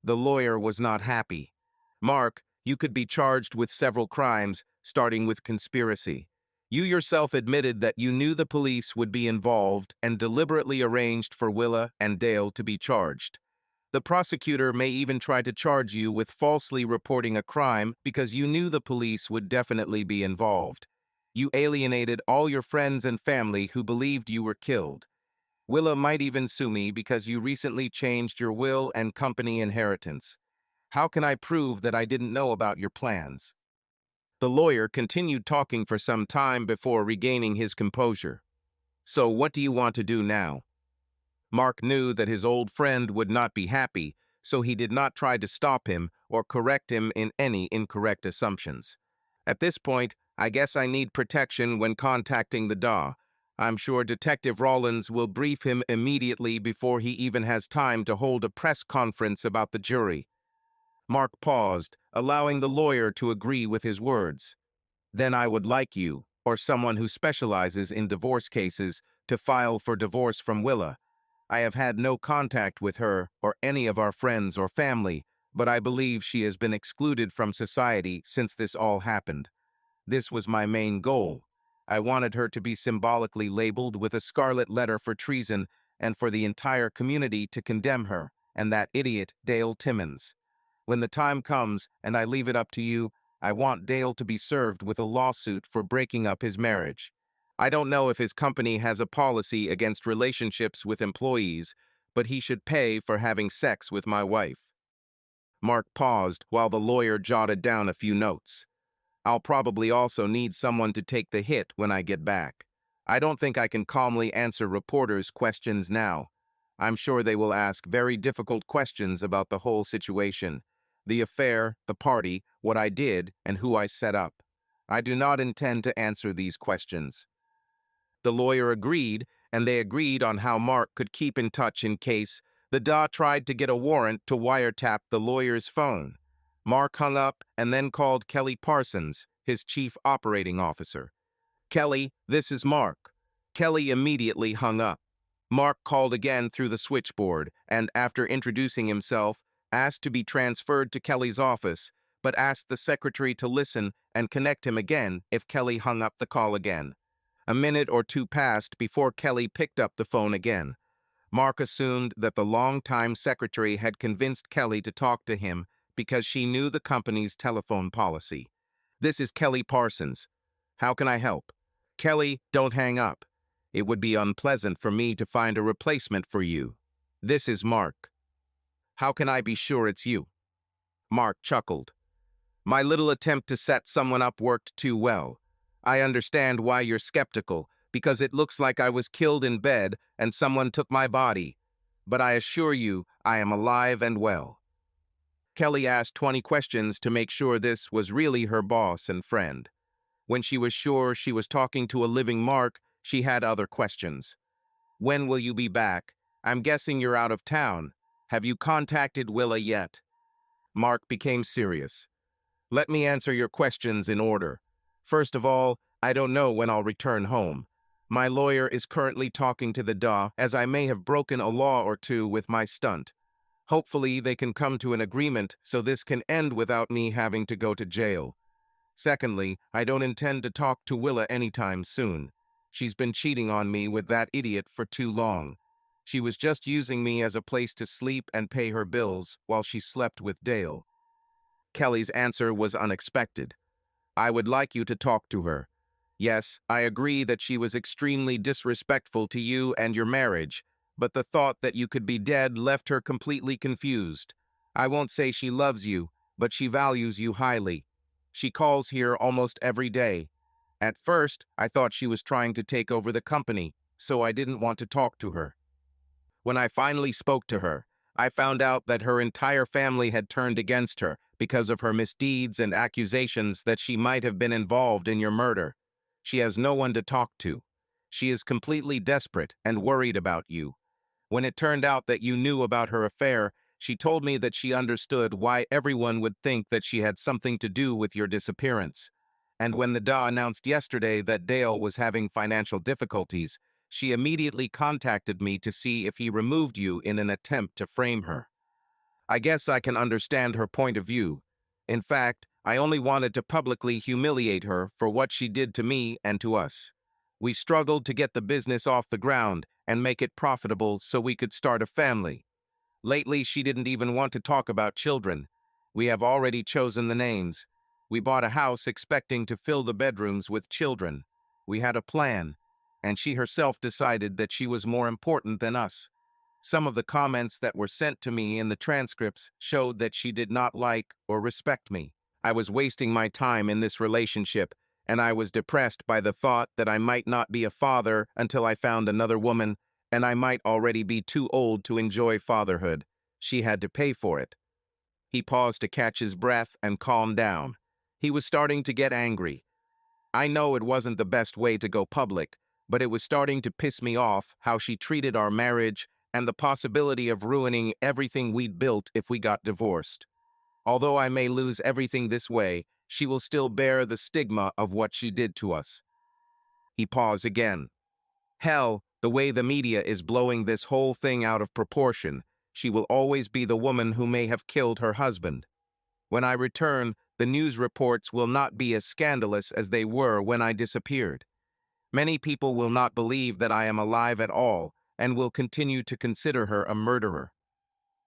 The lawyer was not happy. "Mark, you could be charged with several crimes, starting with conspiracy. You yourself admitted that you knew the police would be involved and deliberately arranged for Willa and Dale to be charged. The prosecutor may even try to charge you with falsely reporting a crime because you knew the police would definitely be involved. You alienated all your friends and family who believed you were killed. Willa might even sue me because you recently changed your will and company inheritance. How can I prove that I didn't know about your plans?" The lawyer continued talking for some time before regaining his composure. "So what do you want to do now?" Mark knew that his old friend would not be happy, so he did not try to stop him or correct him in any incorrect assumptions. "At this point, I guess I need protection when contacting the DA. I'm sure Detective Rollins will brief him immediately before he even has time to hold a press conference about the jury." Mark paused, allowing the lawyer to agree with his words. "Then I would like you, or someone who specializes in divorce cases, to file for divorce from Willa. I have had no contact with her or any of our friends or family, but I believe she has been excluded from society since this all happened. This was my main goal. I wanted her to be symbolically labeled with a scarlet letter for treason, and for the entire community to condemn her and that idiot Dale Timmons. When the time comes and I leave it up to you, I want Dale to be served with a lawsuit for breaking up his marriage. I don't know if his company has a policy against relationships with employees, but he should pay for having sex with my wife. Mark paused while the lawyer jotted down a few notes. I'll probably also need someone to take the hit when I get back. I don't think I can calmly answer reporters' questions now. I'm sure they will ask very difficult questions about the whole situation, the affair, the party, what I did, and who I set up. I do not intend to answer these questions. The lawyer agreed, and they agreed on how Mark could keep in touch in case the DA tried to get a warrant to wiretap the lawyer's phone. Mark hung up and then called Kelly Parsons, his chief operating officer. "Kelly, this is Mark." Kelly immediately hung up. Mark called again through the switchboard and, after introducing himself, asked to be transferred to Kelly's office, but asked the secretary to listen and connect him again if Kelly hung up the call again. A minute or two passed before Kelly picked up the phone again. Mark assumed that the longtime secretary had convinced Kelly to talk to him because she knew the company's telephone policy. "This is Kelly Parsons. How can I help?" "Kelly, don't hang up. It would be unpleasant for me to find a replacement for you. This is Mark." "How can I be sure it's you?" Mark chuckled. "My little attempt to set someone up worked too well. I understand why you're skeptical, because it looks like I was killed in bed and someone took my body. But I assure you, I am alive and well." Kelly asked 20 questions to make sure this was really her boss and friend. When she was sure she was talking to a living Mark, she had other questions. "When will you be back? I'm guessing you're out of town. Have you contacted Willa yet?" Mark became serious. "Let me answer your questions in order. First of all, I don't know when I'll return home. My lawyer is currently talking to the DA, as I may have broken a law or two with my stunt. Hopefully, they can come to an agreement so this can end without me having to go to jail. Secondly, I don't intend to talk to Willa anytime soon. She's been cheating on me with that idiot for too long. She was just using me as a place to sleep and pay her bills while she slept with Dale." Kelly's answer was unexpected. "I would like you to talk to her. Yes, I agree that she was extremely disrespectful to you and your marriage, but the thought that you could be dead left her completely confused. I won't say she loves you, but she values you highly. She calls here almost every day. At first, I thought she was trying to take over the company, so I didn't want to talk to her. When I finally spoke to her, I found out that her entire family had turned against her because of her misdeeds and accusations that she might have been involved in your murder. She has no one to talk to. She is completely desperate and worried about you. When it turned out that you knew about her affair, she told me that she understood why everyone would think that she had something to do with your disappearance. And when the DA announced yesterday that Dale was having financial difficulties, she immediately contacted me to see if he removed you in an attempt to frame her. I guess I can understand her point of view. In fact, I only wanted to publicly humiliate her for what she did to me and to us. We struggled to get the business off the ground and make it profitable so we could start a family. Lately, she didn't even want to talk about children. We have already chosen the names. We bought a house expecting to fill the bedrooms with children. We had a plan, and she herself decided that she was more important than us. Some of the comments that were sent to me in the transcripts showed that she did not like or respect me. I was wasting my time in this relationship, and I was depressed by the thought that I might not be a father until I found another woman, and I might already be too old to enjoy fatherhood. She had to pay for it." He paused to catch his breath and calm down. He was starting to get angry. "I know it wasn't the best way to go public, but it was starting to piss me off how she treated our marriage and the possibility of ruining everything we'd built if we got divorced. Although I may lose everything this way, she will still bear the stigma of what she did to us." He paused again. "Hell, the way the media is blowing this whole thing out of proportion, she will always be the woman who may have killed her husband. When I return, the news reports will not be as scandalous as they were when I disappeared. Many people will not believe that I am alive at all, and will continue to consider her a murderer.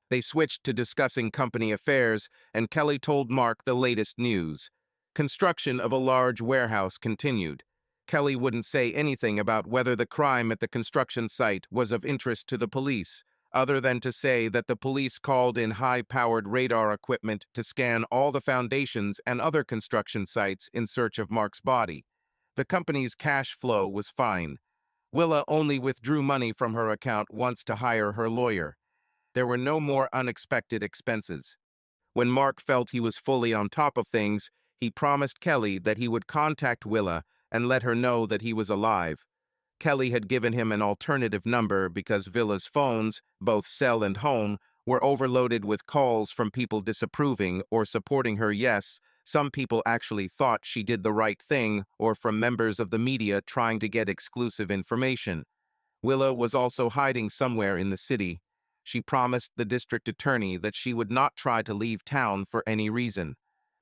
They switched to discussing company affairs, and Kelly told Mark the latest news. Construction of a large warehouse continued. Kelly wouldn't say anything about whether the crime at the construction site was of interest to the police, other than to say that the police called in high-powered radar equipment to scan all the foundations and other construction sites in search of Mark's body. The company's cash flow was fine. Willa only withdrew money from her account once to hire her lawyer. There were no more unexpected expenses. When Mark felt he was fully on top of things, he promised Kelly that he would contact Willa and let her know that he was alive. Kelly had given him an alternative number because Villa's phones, both cell and home, were overloaded with calls from people disapproving or supporting her. Yes, some people actually thought she did the right thing, or from members of the media trying to get exclusive information. Willa was also hiding somewhere in the city. She promised the district attorney that she would not try to leave town for any reason.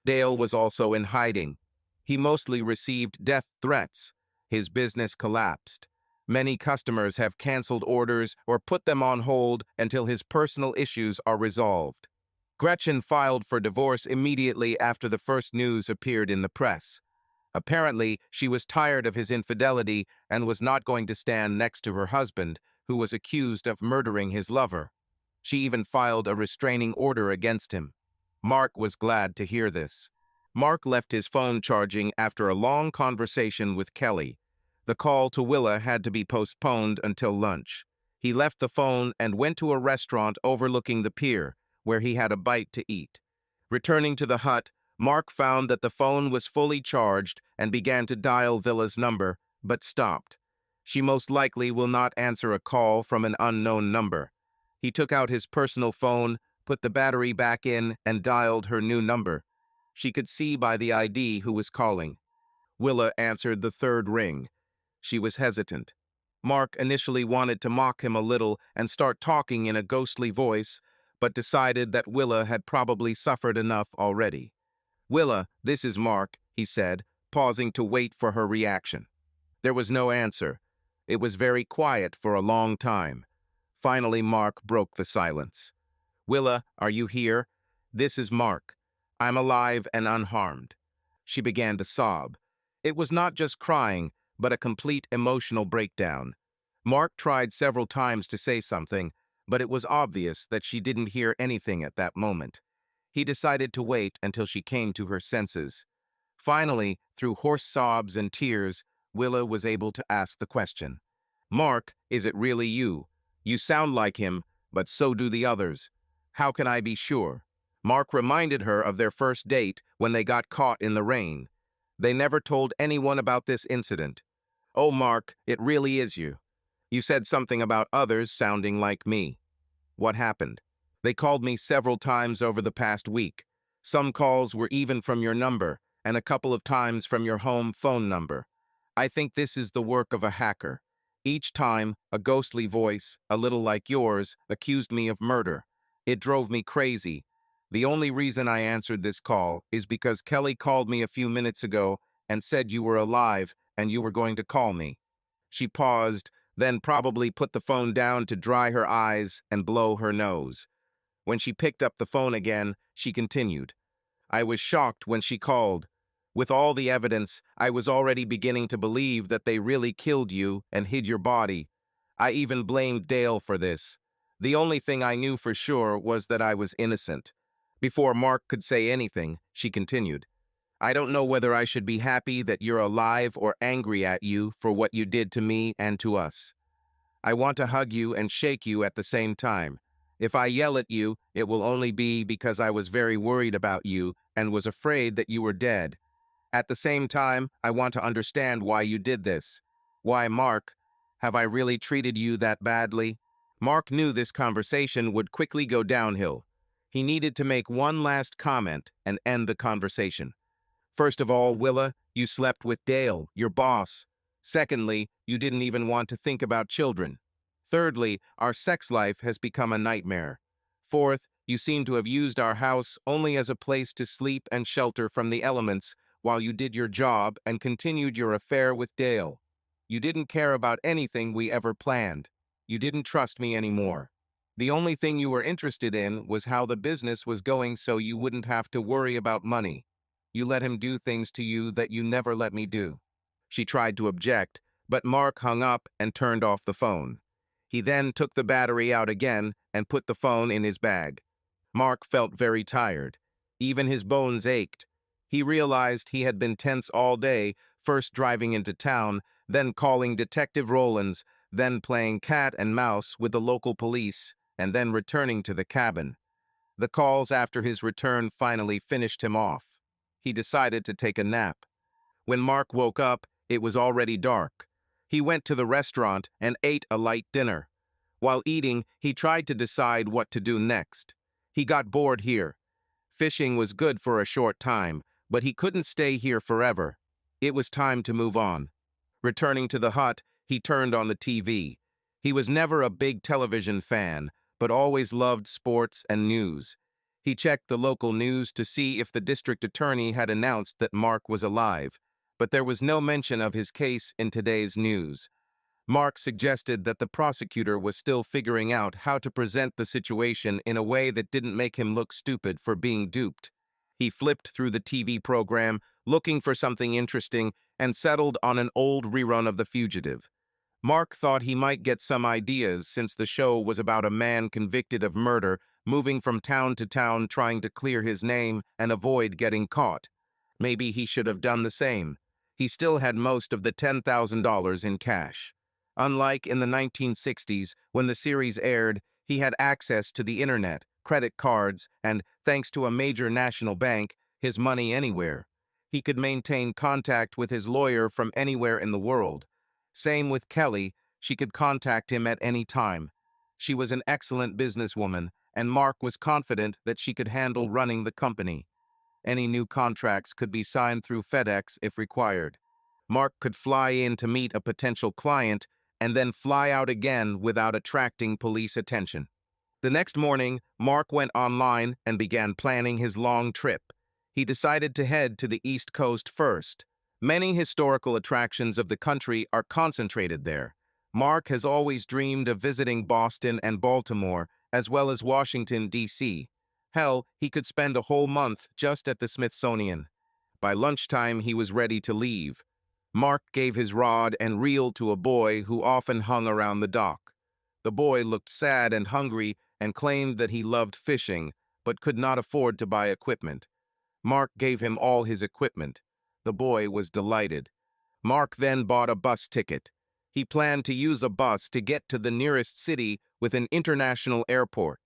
Dale was also in hiding. He mostly received death threats. His business collapsed. Many customers have canceled orders or put them on hold until his personal issues are resolved. Gretchen filed for divorce immediately after the first news appeared in the press. Apparently, she was tired of his infidelity and was not going to stand next to her husband, who was accused of murdering his lover. She even filed a restraining order against him. Mark was glad to hear this. Mark left his phone charging after a long conversation with Kelly. The call to Willa had to be postponed until lunch. He left the phone and went to a restaurant overlooking the pier, where he had a bite to eat. Returning to the hut, Mark found that the phone was fully charged and began to dial Villa's number, but stopped. She most likely will not answer a call from an unknown number. He took out his personal phone, put the battery back in, and dialed her new number. She could see by the ID who was calling. Willa answered the third ring. She was hesitant. Mark initially wanted to mock him a little and start talking in a ghostly voice, but decided that Willa had probably suffered enough already. "Willa, this is Mark," he said, pausing to wait for her reaction. There was no answer. It was very quiet for a long time. Finally, Mark broke the silence. "Willa, are you here? This is Mark. I'm alive and unharmed." She began to sob. It was not just crying, but a complete emotional breakdown. Mark tried several times to say something, but it was obvious that she didn't hear anything at that moment. He decided to wait until she came to her senses. Finally, through hoarse sobs and tears, Willa was able to ask the question. "Mark, is it really you? You sound like him, but so do the others. How can I be sure?" Mark reminded her of their first date when they got caught in the rain. They never told anyone about this incident. "Oh, Mark, it really is you. You said something about others sounding like me. What happened?" "They called me several times over the past week. Some calls were even from your number, and a couple of times from your home phone number. I think this is the work of a hacker. Each time, a ghostly voice, a little like yours, accused me of murder. It drove me crazy. The only reason I answered this call is because Kelly called me a few minutes ago and said you were alive and you were going to call me." She paused, then probably put the phone down to dry her eyes and blow her nose. When she picked up the phone again, she continued. "I was shocked when she called. With all the evidence, I was already beginning to believe that they really killed you and hid your body. I even blamed Dale for this. The only thing I knew for sure was that I was innocent." Before Mark could say anything, she continued. "I don't know whether I should be happy that you're alive or angry at you for what you did to me and to us. I want to hug you and shake you at the same time. If I yell at you, it will only be because I was very worried about you and was afraid that you were dead. At the same time, I want to understand why you did this. Why, Mark, have I really treated you that badly?" Mark knew this conversation would quickly go downhill. He needed to make one last comment and end the conversation. "First of all, Willa, you slept with Dale, your boss. Secondly, you didn't even want to think about children. Thirdly, our sex life has become a nightmare. Fourth, you seem to have used our house only as a place to sleep and shelter from the elements while you did your job and continued your affair with Dale. You didn't care about anything we ever planned. You didn't trust me anymore. The only thing you were interested in was how the business was going so you wouldn't have to worry about money. You let him do things to you that you never let me do." She tried to object, but Mark hung up and turned off the phone. He then took the battery out again and put the phone in his bag. Mark felt very tired. Even his bones ached. He realized he had been tense all day, first driving into town, then calling Detective Rollins, then playing cat and mouse with the local police, and then returning to the cabin. The calls after his return finally finished him off. He decided to take a nap. When Mark woke up, it was already dark. He went to the restaurant and ate a light dinner. While eating, he tried to decide what to do next. He got bored here. Fishing was good for a short time, but he couldn't stay here forever. It was time to move on. Returning to the hut, he turned on the TV. He was never a big television fan, but always loved sports and news. He checked the local news to see if the district attorney had announced that Mark was alive, but there was no mention of his case in today's news. Mark suggested that the prosecutor was still figuring out how to present the situation in a way that didn't make him look stupid for being duped. He flipped through the TV program, looking for something interesting, and settled on an old rerun of The Fugitive. Mark thought he might get some ideas since the show was about a man convicted of murder, moving from town to town trying to clear his name and avoid getting caught. Maybe he should have done the same. He still had most of the $10,000 in cash. Unlike in the 1960s, when the series aired, he had access to the internet, credit cards, and, thanks to a major national bank, his money anywhere. He could maintain contact with his lawyer from anywhere in the world. Same with Kelly, she could contact him at any time. She was an excellent businesswoman, and Mark was confident that she could handle running the company. Any new contracts could be signed through FedEx if required. Mark could fly in to meet a potential client and then fly out again without attracting police attention. The next morning, Mark went online and began planning his long trip. He decided to head to the East Coast first. Many historical attractions of the country are concentrated there. Mark has always dreamed of visiting Boston and Baltimore, as well as Washington, D.C. Hell, he could spend a whole month just at the Smithsonian. By lunchtime, he was ready to leave. Mark gave his rod and reel to a boy who often hung around the dock. The boy looked sad and hungry and claimed that he loved fishing, but could not afford to buy equipment. Mark gave him all his equipment. The boy was delighted. Mark then bought a bus ticket. He planned to use a bus to get to the nearest city with an international airport.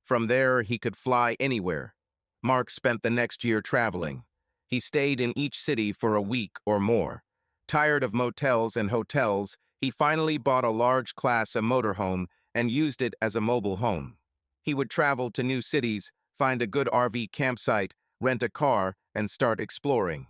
From there, he could fly anywhere. Mark spent the next year traveling. He stayed in each city for a week or more. Tired of motels and hotels, he finally bought a large Class A motorhome and used it as a mobile home. He would travel to new cities, find a good RV campsite, rent a car, and start exploring.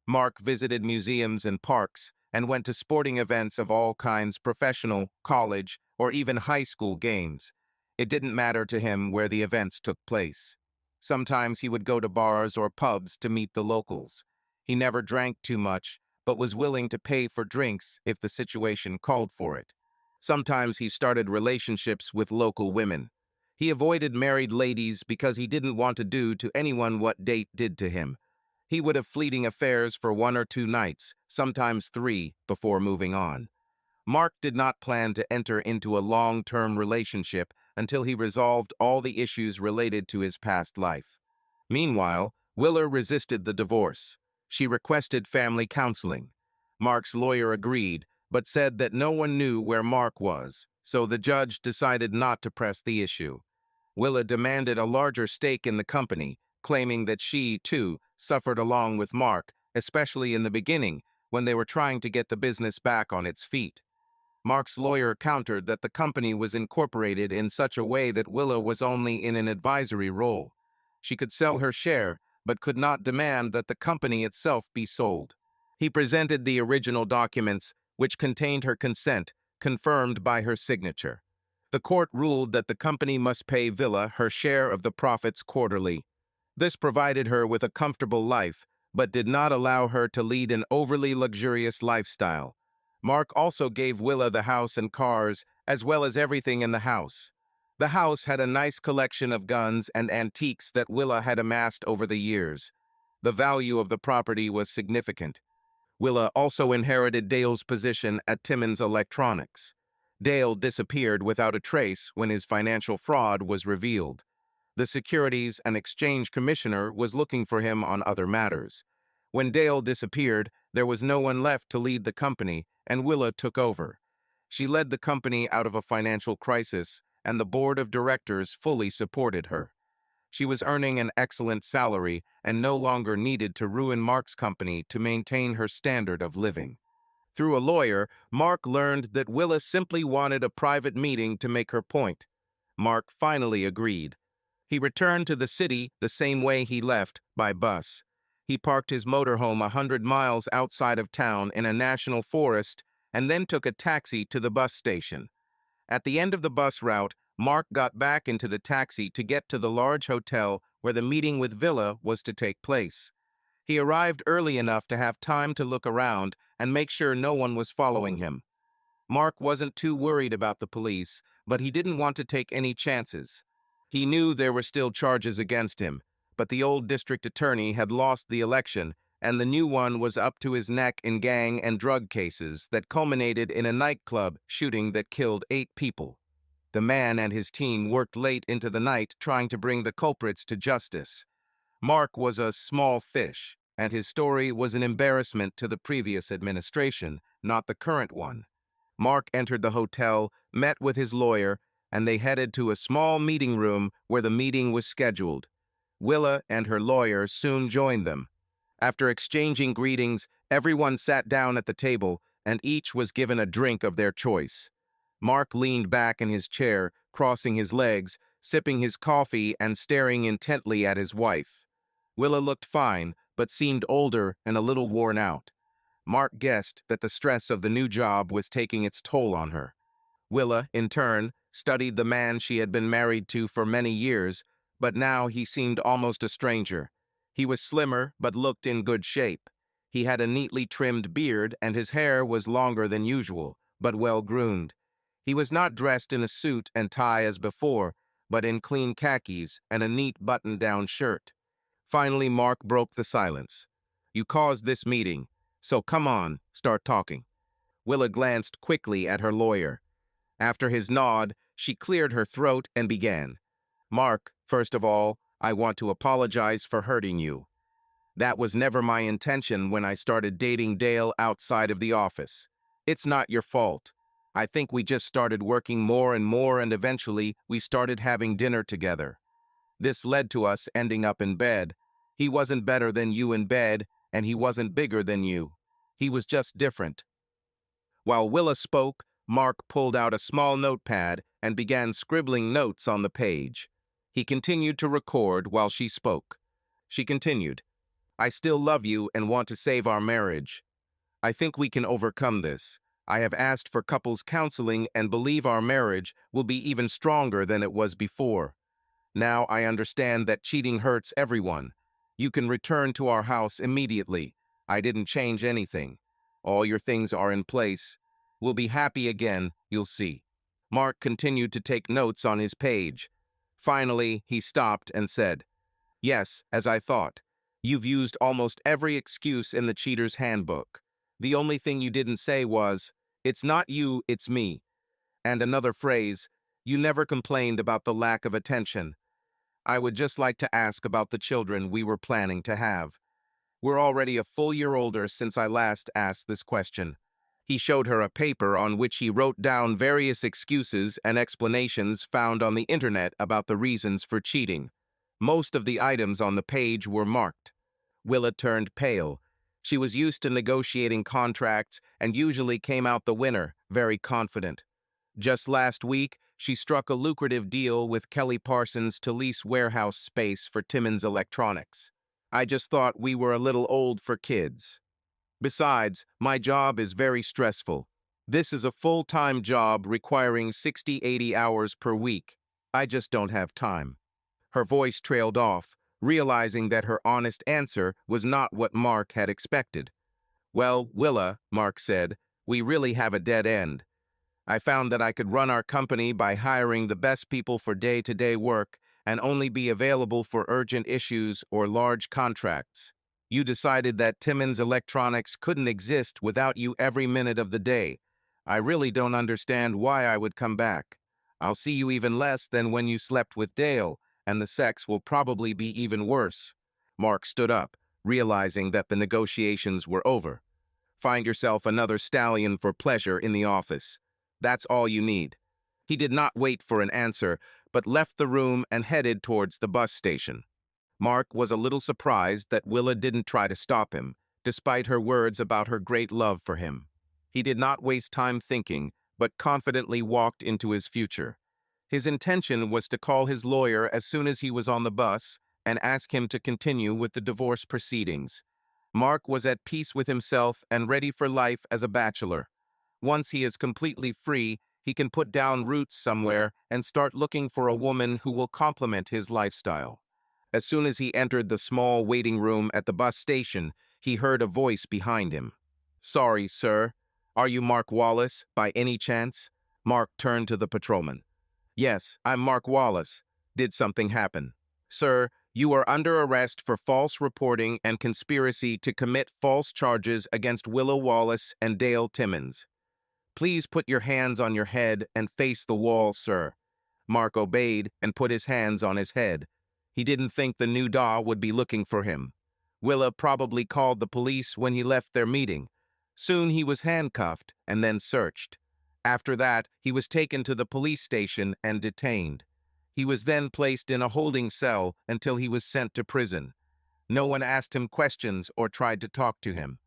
Mark visited museums and parks and went to sporting events of all kinds, professional, college, or even high school games. It didn't matter to him where the events took place. Sometimes he would go to bars or pubs to meet the locals. He never drank too much, but was willing to pay for drinks if the situation called for it. Sometimes he started relationships with local women. He avoided married ladies because he didn't want to do to anyone what date did to him. He would have fleeting affairs for 1 or 2 nights, sometimes 3, before moving on. Mark did not plan to enter into a long-term relationship until he resolved all the issues related to his past life. Meanwhile, Willa resisted the divorce. She requested family counseling. Mark's lawyer agreed, but said that no one knew where Mark was, so the judge decided not to press the issue. Willa demanded a larger stake in the company, claiming that she, too, suffered along with Mark, especially in the beginning, when they were trying to get the business back on its feet. Mark's lawyer countered that the company was incorporated in such a way that Willa was only in an advisory role. She could sell her share, but could not demand that the company itself be sold. He presented the original documents, which contained her consent, confirmed by her signature. The court ruled that the company must pay Willa her share of the profits quarterly. This provided her with a comfortable life, but did not allow her to lead an overly luxurious lifestyle. Mark also gave Willa the house and cars as well as everything in the house. The house had a nice collection of guns and antiques that Willa had amassed over the years. The value of the property was significant. Willa also inherited Dale's position at Timmins Electronics. Dale disappeared without a trace when his financial fraud was revealed. The Securities and Exchange Commissioner was looking for him on other matters. When Dale disappeared, there was no one left to lead the company, and Willa took over. She led the company out of a financial crisis, and the board of directors fully supported her. She was earning an excellent salary and no longer needed to ruin Mark's company to maintain her standard of living. Through a lawyer, Mark learned that Willa simply wanted a private meeting to make her point. Mark finally agreed. He returned to the city the same way he left, by bus. He parked his motorhome 100 miles outside of town in a national forest and then took a taxi to the bus station. At the end of the bus route, Mark got back into the taxi to get to the large hotel where the meeting with Willa was to take place. He arrived early enough to have time to look around and make sure no one was following him. Mark wasn't too worried about the police, but he didn't want to take any chances. He knew there were still charges against him, but the old district attorney had lost the election, and the new one was up to his neck in gang and drug cases that culminated in a nightclub shooting that killed 8 people. The man and his team worked late into the night trying to bring the culprits to justice. Mark was a small fish, and his story was an embarrassment to the previous administration, not the current one. Mark entered the hotel, met with his lawyer, and they headed to a small meeting room where the meeting was scheduled. Willa and her lawyer soon joined them. After exchanging greetings, everyone sat down at the table, and each was given a drink of their choice. Mark leaned back in his chair, crossing his legs, sipping his coffee and staring intently at his wife. Willa looked fine, but seemed older and a little worn out. Mark guessed that the stress of the new job was taking its toll on her. Willa, in turn, studied the man she had been married to for many years, but now he seemed almost a stranger. He was slimmer, but looked in good shape. He had a neatly trimmed beard, and his hair was longer than usual, but well-groomed. He was not dressed in a suit and tie as before, but in clean khakis and a neat button-down shirt. Finally, Mark broke the silence. "You caused this meeting, so come on, start talking." Willa glanced quickly at her lawyer. After his nod, she cleared her throat and began. "Mark, first of all, I want to apologize for hurting you. That was never my intention when I started dating Dale outside of the office. It's not your fault. I think we just started working more and eventually we started having dinner together. This led to us ending up in bed. He wasn't better than you in bed, and he wasn't bigger than you. He was just different." While Willa spoke, Mark pulled out a small notepad and began scribbling notes on the page. He continued to record while she spoke. She continued, "I still love you and want to save our marriage. I think we can overcome this. I have asked for couples counseling and believe our marriage will be even stronger than it was before. Now I understand that cheating hurts everyone. You can return to our house immediately. I didn't change anything. All your things are in place. We'll be happy again, you'll see." Mark continued to take notes on his page. Finally, he stopped and said, "Yes, as I thought. You've used almost every excuse in the cheater's handbook. The only thing you didn't say was, 'It's not you, it's me.' And another phrase, you never complained about the lack of attention. I would just like to ask about the children we were planning to have. We're already a full year older since I last asked this question." He showed her a paper on which he wrote down various excuses and explanations found on the internet about the reasons for cheating. Most of the items on the page were marked. Willa turned pale. She was used to negotiating contracts and usually came out the winner, very confident. Just last week, she struck a lucrative deal with Kelly Parsons to lease warehouse space for Timmins Electronics. "I just thought we were a little old for kids. Besides, my job is very stressful. This is a full-time job requiring 60-80 hours per week. I just don't have time." Her voice trailed off, realizing that her honest answer was not what Mark had expected. "Well, Willa," Mark said, "we really have a dead end. I found that I could run our company by hiring the best people for day-to-day work and only be available for urgent issues or large contracts. You decided that Timmons Electronics couldn't exist without you every minute of the day. I really don't understand why I would come back. I'll see you even less than when you slept with Dale, and the sex will probably be even worse. Mark stood up, realizing that the negotiations were over. Find yourself another stallion for pleasure in the office. That's all you need. He did not wait for an answer, but left the room and headed towards the bus station. Mark was a little surprised that Willa didn't try to stop him, despite her words about her great love for him. He did not waste time thinking, but confidently walked into his future. His intention was to call his lawyer as soon as he was on the bus and ask him to continue with the divorce proceedings. Mark was at peace with himself and ready for life as a bachelor. Once he is completely free, he can put down roots somewhere and start looking for a woman who will complement his lifestyle. As soon as he entered the small waiting room at the bus station, he heard a voice behind him. "Sorry, sir. Are you Mark Wallace, by any chance?" Mark turned to the patrolman. "Yes, I'm Mark Wallace. Did something happen?" "Sir, you are under arrest for false reporting and conspiracy to commit false charges against Willa Wallace and Dale Timmons. Please put your hands on your head and face the wall, sir." Mark obeyed and put his hands on his head. He didn't think the new daw would be looking for him. Willa probably called the police when he left their meeting. Soon he was handcuffed and then searched. After that, he was taken to the police station and detained. He was then placed in a holding cell until he was sent to prison. No one asked him questions or tried to talk to him.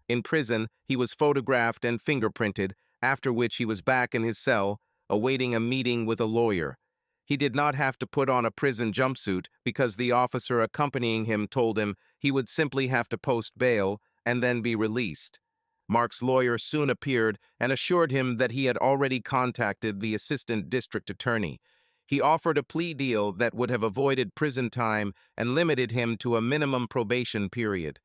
In prison, he was photographed and fingerprinted, after which he was back in his cell, awaiting a meeting with a lawyer. He did not have to put on a prison jumpsuit because the officer accompanying him told him he would simply have to post bail and then be released. Mark's lawyer soon appeared and assured him that he had already contacted the assistant district attorney. He offered a plea deal that would have avoided prison time and limited him to a minimum probation period.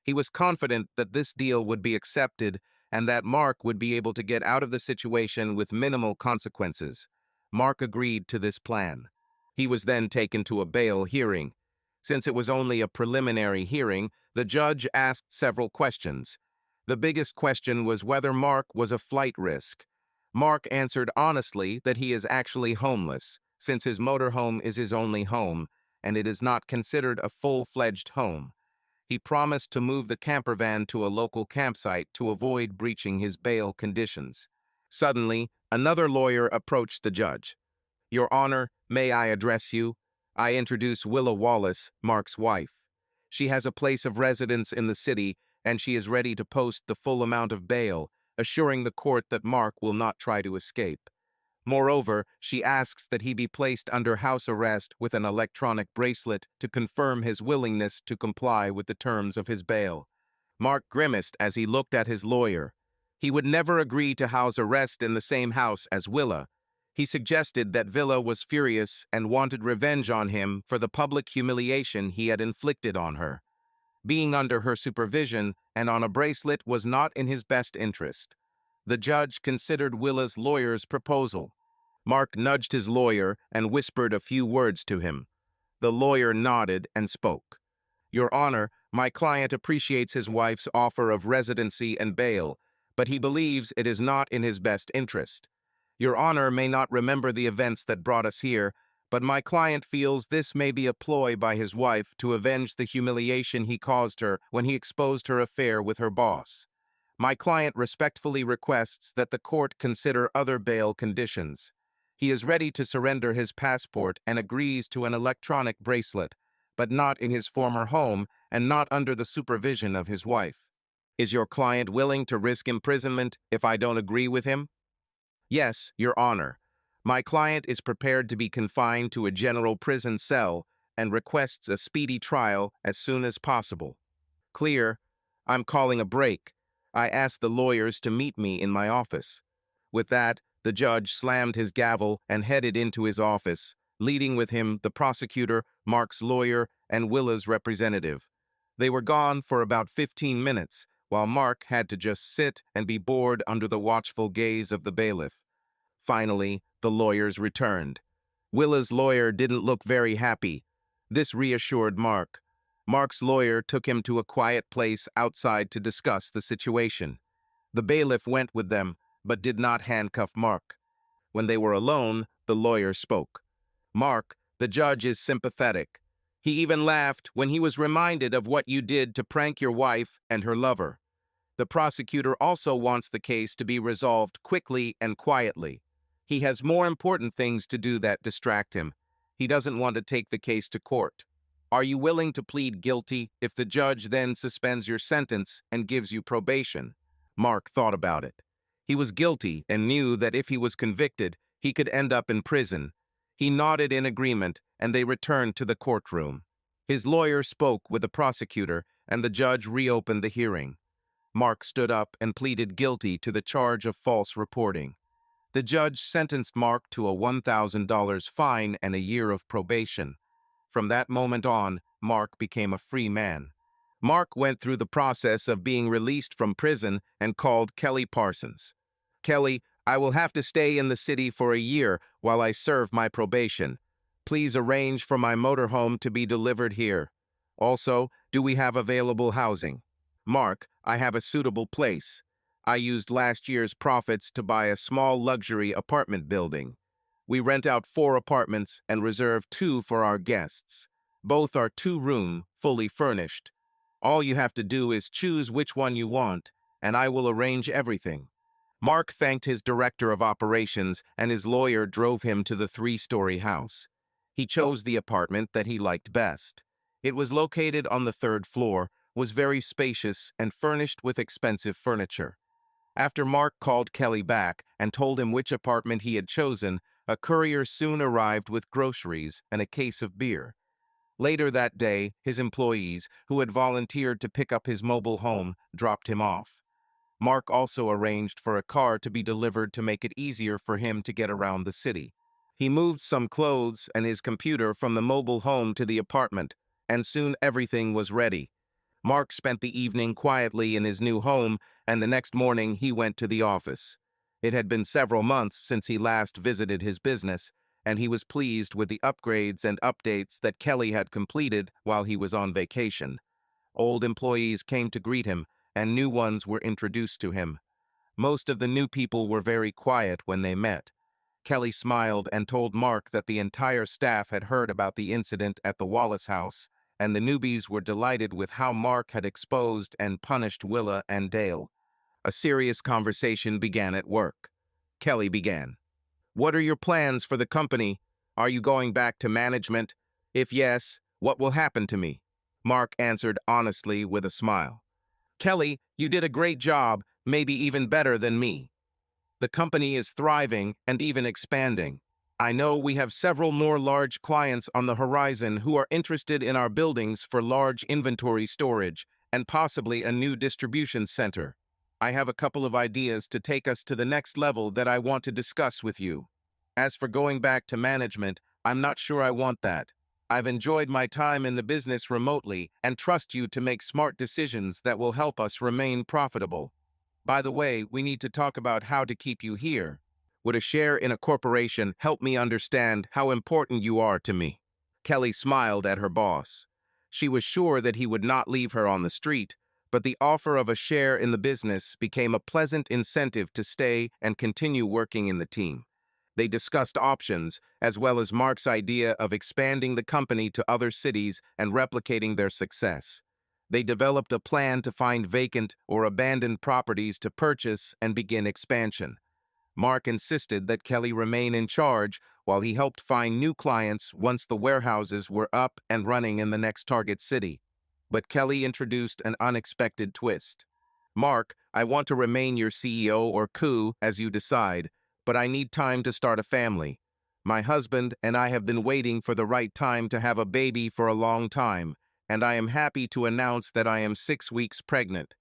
He was confident that this deal would be accepted and that Mark would be able to get out of the situation with minimal consequences. Mark agreed to this plan. He was then taken to a bail hearing. Since it was only a preliminary hearing, the judge asked several questions. The biggest question was whether Mark was a flight risk. Mark answered honestly that he is actually homeless, since his motorhome is his only home, and it is not considered a full-fledged home. He promised to move the camper van to a local campsite to avoid breaching his bail conditions. Suddenly, another lawyer approached the judge. "Your Honor, may I address you? I introduce Willa Wallace, Mark's wife. She has a place of residence in the city, and she is ready to post the full amount of bail, assuring the court that Mark will not try to escape. Moreover, she asks that he be placed under house arrest with an electronic bracelet to confirm his willingness to comply with the terms of his bail." Mark grimaced as he looked at his lawyer. He would never agree to house arrest in the same house as Willa. He suggested that Willa was furious and wanted revenge on him for the public humiliation he had inflicted on her. Being under her supervision and on a bracelet was not in his best interest. The judge considered Willa's lawyer's proposal. Mark nudged his lawyer and whispered a few words to him. The lawyer nodded and spoke. "Your Honor, my client appreciates his wife's offer of residency and bail, but he believes it is not in his best interest. Your Honor may not remember the events that brought us here, but my client feels this may be a ploy by his wife to avenge the humiliation he caused her when he exposed her affair with her boss. My client respectfully requests that the court consider other bail conditions. He is ready to surrender his passport and agrees to an electronic bracelet, but not in his former home and not under the supervision of his wife. Is your client willing to risk imprisonment if I don't agree with him?" "Yes, Your Honor. My client is prepared to be confined to a general prison cell and requests a speedy trial as soon as possible." "Clear. I'm calling a break. I asked the lawyers to meet me in my office." With that, the judge slammed his gavel and headed into his office, leading with him the prosecutor, Mark's lawyer, and Willa's representative. They were gone for about 15 minutes, while Mark had to just sit and be bored under the watchful gaze of the bailiff. Finally, the lawyers returned. Willa's lawyer didn't look very happy. This reassured Mark. Mark's lawyer took him to a quiet place outside to discuss the situation. The bailiff went with them, but did not handcuff Mark. When they were alone, the lawyer spoke. Mark, the judge is sympathetic. He even laughed when he was reminded of what you did to prank your wife and her lover. The prosecutor also wants the case to be resolved quickly and quietly. He has more important things to do that distract him. He doesn't want to take the case to court. Are you willing to plead guilty if the judge then suspends your sentence and gives you probation? Mark thought about it. He was guilty and knew that if he was convicted, he could end up in prison. He nodded in agreement, and they returned to the courtroom. His lawyer spoke with the prosecutor, and the judge reopened the hearing. Mark stood up and pleaded guilty to the charge of false reporting. The judge sentenced Mark to a $1,000 fine and a year of probation. From that moment on, Mark became a free man. Mark went through the process of being released from prison and called Kelly Parsons. Kelly, I will have to stay in the city for a year while I serve my probation. Please arrange for my motorhome to be delivered here. Also, do we have available housing? Mark, I have a suitable place. I used last year's profits to buy a small luxury apartment building. We rent out 4 apartments and reserve 2 for our guests. Both are 2-room, fully furnished. All you have to do is choose which one you want, and I will arrange everything. Mark thanked his director of operations, and his lawyer drove him to the 3-story house. He chose the apartment that he liked best. It was located on the 3rd floor, was very spacious, and furnished with expensive furniture. After Mark called Kelly back and told him which apartment he had chosen, a courier soon arrived with groceries and a case of beer. Later that day, his employees, who had volunteered to pick up his mobile home, dropped him off. Mark also arranged for a car to be delivered to make it easier for him to get around the city. He moved some clothes and his computer from the mobile home to the apartment, and soon everything was ready. Mark spent the evening quietly in his new home, and the next morning he went to the office. It had been several months since he last visited his business, and he was pleased with the upgrades and updates that Kelly had completed while he was on vacation. Old employees came to greet him, and new ones were introduced to him. Most of the new people were very quiet when they met. Kelly smiled and told Mark that the entire staff had heard about the incident at the Wallace house, and the newbies were delighted with how Mark had exposed and punished Willa and Dale. A serious conversation began at work. Kelly began. What are your plans for the company? Are you going back to management? If yes, what will happen to me? Mark answered honestly with a smile. Kelly, you did a great job, maybe even better than me. The company is thriving and even expanding. I know we have several more large clients on the horizon who are interested in our buildings for large inventory storage and possibly a new distribution center. I have a couple of ideas to take us to the next level that I want to discuss with you. As for going back to management, I'm not sure I want that. I've enjoyed my time in the business remotely and trust you to make smart decisions that will help us remain profitable. By the way, we need to talk about how to keep you here. Would a share in a corporation help me understand how important you are to me? Kelly smiled at her boss. She was sure that he would not leave her on the street, but the offer of a share in the business became a pleasant incentive to stay and continue working in the team. They discussed options, as well as Mark's idea of expanding the company to other cities and replicating their success. They developed a plan to find vacant or abandoned properties to purchase and begin expansion. Mark insisted that Kelly remain in charge while he helped find new clients once the warehouses were up and running in the next target city. But Kelly introduced an unexpected twist. Mark, I want to remain your CEO or coup as you decide, but I need time to start a family. My husband and I have been waiting for the right time to have a baby for a long time, and I am happy to announce that I am 6 weeks pregnant.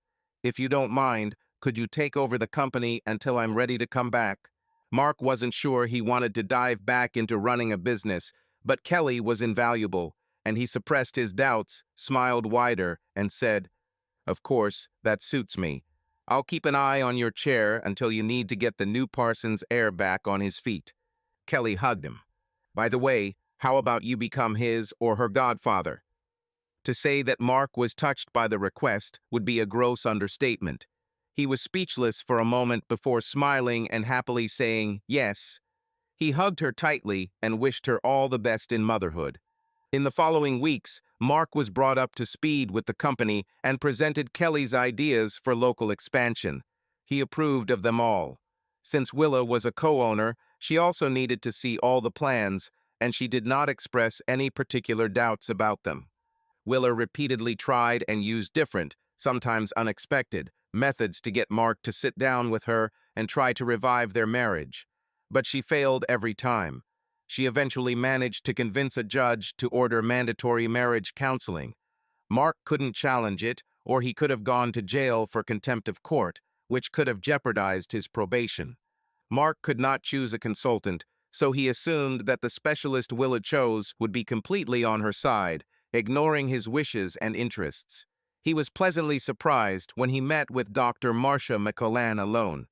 If you don't mind, could you take over the company until I'm ready to come back? Mark wasn't sure he wanted to dive back into running a business, but Kelly was invaluable, and he suppressed his doubts, smiled wider, and said, Of course, that suits me. I'll keep an eye on your chair until you need to get the new Parsons heir back on his feet. Kelly hugged him. By the way, how about you become his or her godfather? To say that Mark was touched by the request would be a gross understatement. He was speechless for a moment before smiling and happily saying yes. He hugged her tightly and wished her all the best in motherhood. In the following weeks, Mark was brought up to speed with the company and presented Kelly's ideas for local expansion. He approved of them all. Since Willa was a co-owner, she also needed to see all the plans, and she did not express any particular doubts about them. Willa repeatedly tried and used different, sometimes unexpected, methods to get Mark to sit down with her and try to revive their marriage. But she failed every time. She eventually managed to convince a judge to order mandatory marriage counseling. Mark couldn't challenge it, or he could have gone to jail for contempt of court, which could have jeopardized his probation. Mark could not choose a consultant, so he assumed that the specialist Willa chose would be completely on her side, ignoring his wishes and interests. He was pleasantly surprised when he met with Dr. Marcia McClellan alone.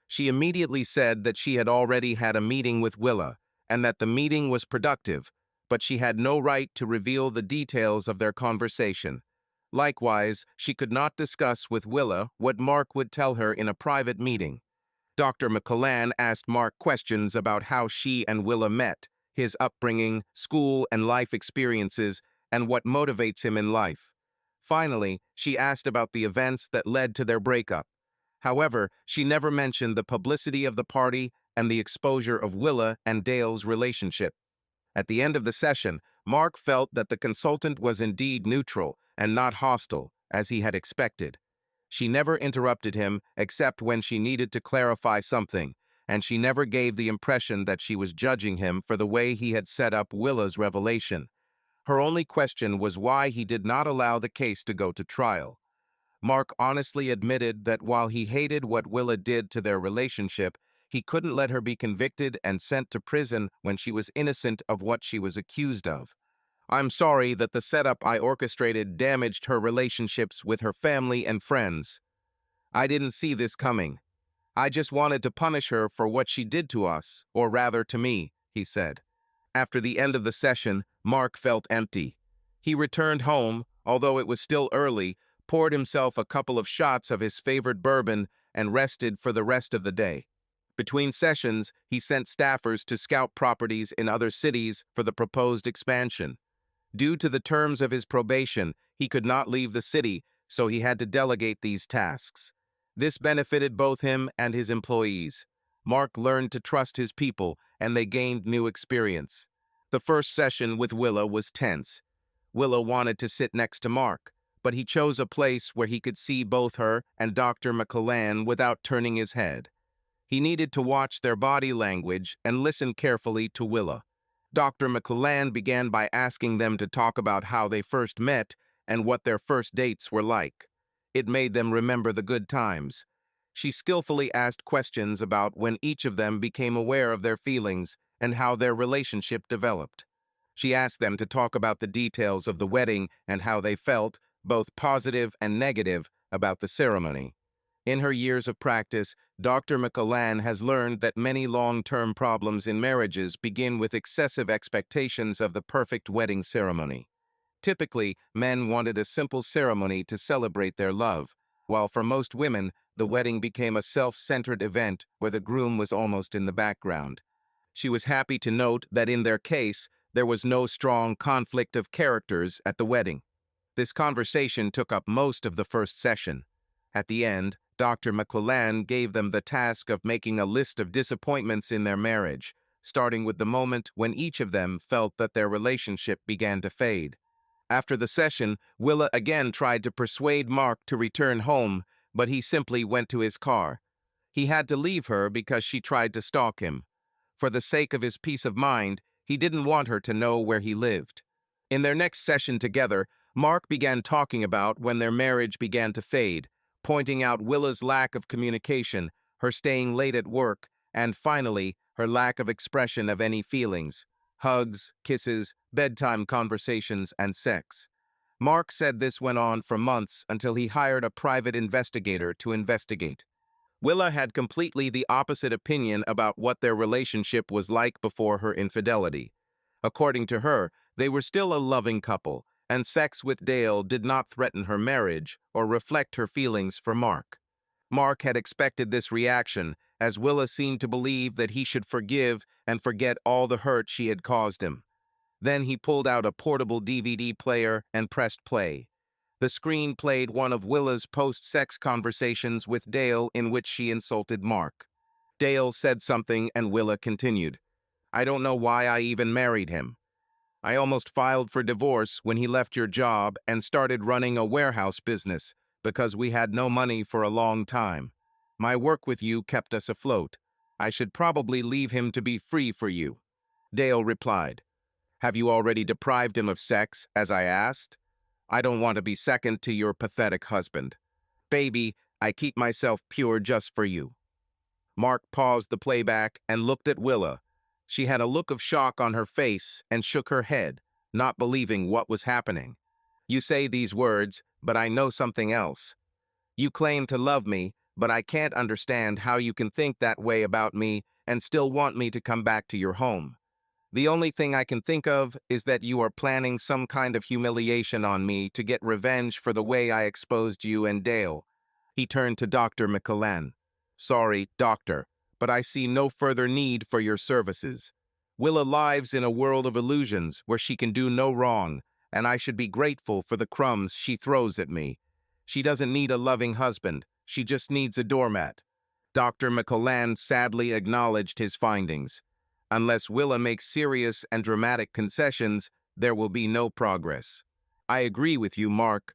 She immediately said that she had already had a meeting with Willa, and that the meeting was productive, but she had no right to reveal the details of their conversation. Likewise, she could not discuss with Willa what Mark would tell her in a private meeting. Dr. McClellan asked Mark questions about how she and Willa met, his upbringing, school and life experiences, and what motivates him in life. Finally, she asked about the events that led to their breakup. However, she never mentioned the publicity of the party and the exposure of Willa and Dale's relationship. At the end of the session, Mark felt that the consultant was indeed neutral and not hostile, as he had expected. She never interrupted him except when she needed to clarify something, and she never gave the impression that she was judging him for the way he had set up Willa's revelation. Her only question was why he did not allow the case to go to trial. Mark honestly admitted that while he hated what Willa did to their relationship, he couldn't let her be convicted and sent to prison when she was innocent of what she was accused of. I'm sorry that the setup I orchestrated damaged her relationships with her family and friends. I didn't see this coming. I just wanted to punish her for what she did to us, or rather to me, he said. After the end of the session, Mark felt empty. He returned home, although it was still early, poured himself a couple of shots of his favorite bourbon, and rested for the rest of the day. Between sessions, he sent staffers to scout properties in other cities for the proposed expansion. Due to the terms of his probation, he could not leave the city, so he had to delegate these tasks. This benefited both him and his employees. Mark learned to trust his people, and they gained new experience. The first session with Willa was tense. Willa wanted to sit next to Mark, but he chose a place where he could see both her and Dr. McClellan without turning his head. He needed to watch their body language and listen carefully to Willa. Dr. McClellan began by asking them to talk about how they first met and what their first dates were like. It made them remember the good times. She skillfully asked questions about when each of them became aware of their feelings and how their relationship developed. She asked them to talk about the details of the wedding and how they felt, both positive and negative, about the ceremony. In her years of practice, Dr. McClellan has learned that many long-term problems in marriages begin with excessive expectations of the perfect wedding ceremony. Typically, men wanted a simple ceremony to celebrate their love, while for most women, the wedding became a self-centered event where the groom was almost in the background. She was happy to note that in their case, there was no strong conflict of characters at the wedding. This conversation took up most of the first session. At the end, Dr. McClellan gave them the task of making a list of disappointments in their marriage, starting with the moment when each of them felt that their relationship began to fade. After the session, Willa again tried to persuade Mark to return home, but he simply went to his car. He had to leave her because she tried to stalk him. For the sake of his peace of mind, he didn't want her to know where he lived. In their next session together, Mark began talking about when their marriage began to fade, pointing out Willa's lack of communication, her staying late at work, and finally, her lack of expression of any feelings, hugs, kisses, bedtime conversations, and sex. Mark said this went on for months until he hired a private investigator to investigate. Willa had completely the opposite opinion about what their relationship was like before her infidelity. According to her, they were still a loving couple, and sex with Dale did not threaten her marriage or reflect her feelings for Mark. Mark had expected this reaction, as Willa seemed to believe that he should forgive and forget all the hurt she had caused him. Then he pulled out a portable DVD player and pressed play. The screen played one of Willa's post-sex conversations with Dale in which she insulted Mark. Dale said something and Willa continued. "I don't know why I even married him. I almost filed for divorce when he left your job and started running a warehouse business because we had no money for a long time. My work with you kept us afloat. I should probably leave him to be free for you." Dale replied, "Have you already deprived him of sex, as I asked? I don't want to be second to your pathetic husband. Baby, I keep myself pure just for you." Mark paused the playback and looked at Willa. She had a look of shock on her face and shook her head, not believing what was happening. "You say these words, but I know something else. You claim to love me, but I can't understand how you can think that way about me and still want me to come back to your home. The only thing I can think of is that you are planning some kind of humiliation on me to get revenge for the way I exposed you and Dale." He turned to Dr. McClellan. "Sorry, doctor, but I see no further need for your services. Willa lives in a world of illusions where she can do no wrong, and I should be grateful for the crumbs she throws at me. She doesn't need a loving husband, she just needs a doormat." Dr. McClellan sadly acknowledged his findings. "Unless Willa makes serious and dramatic concessions, there will be no progress. I agree with you, Mark.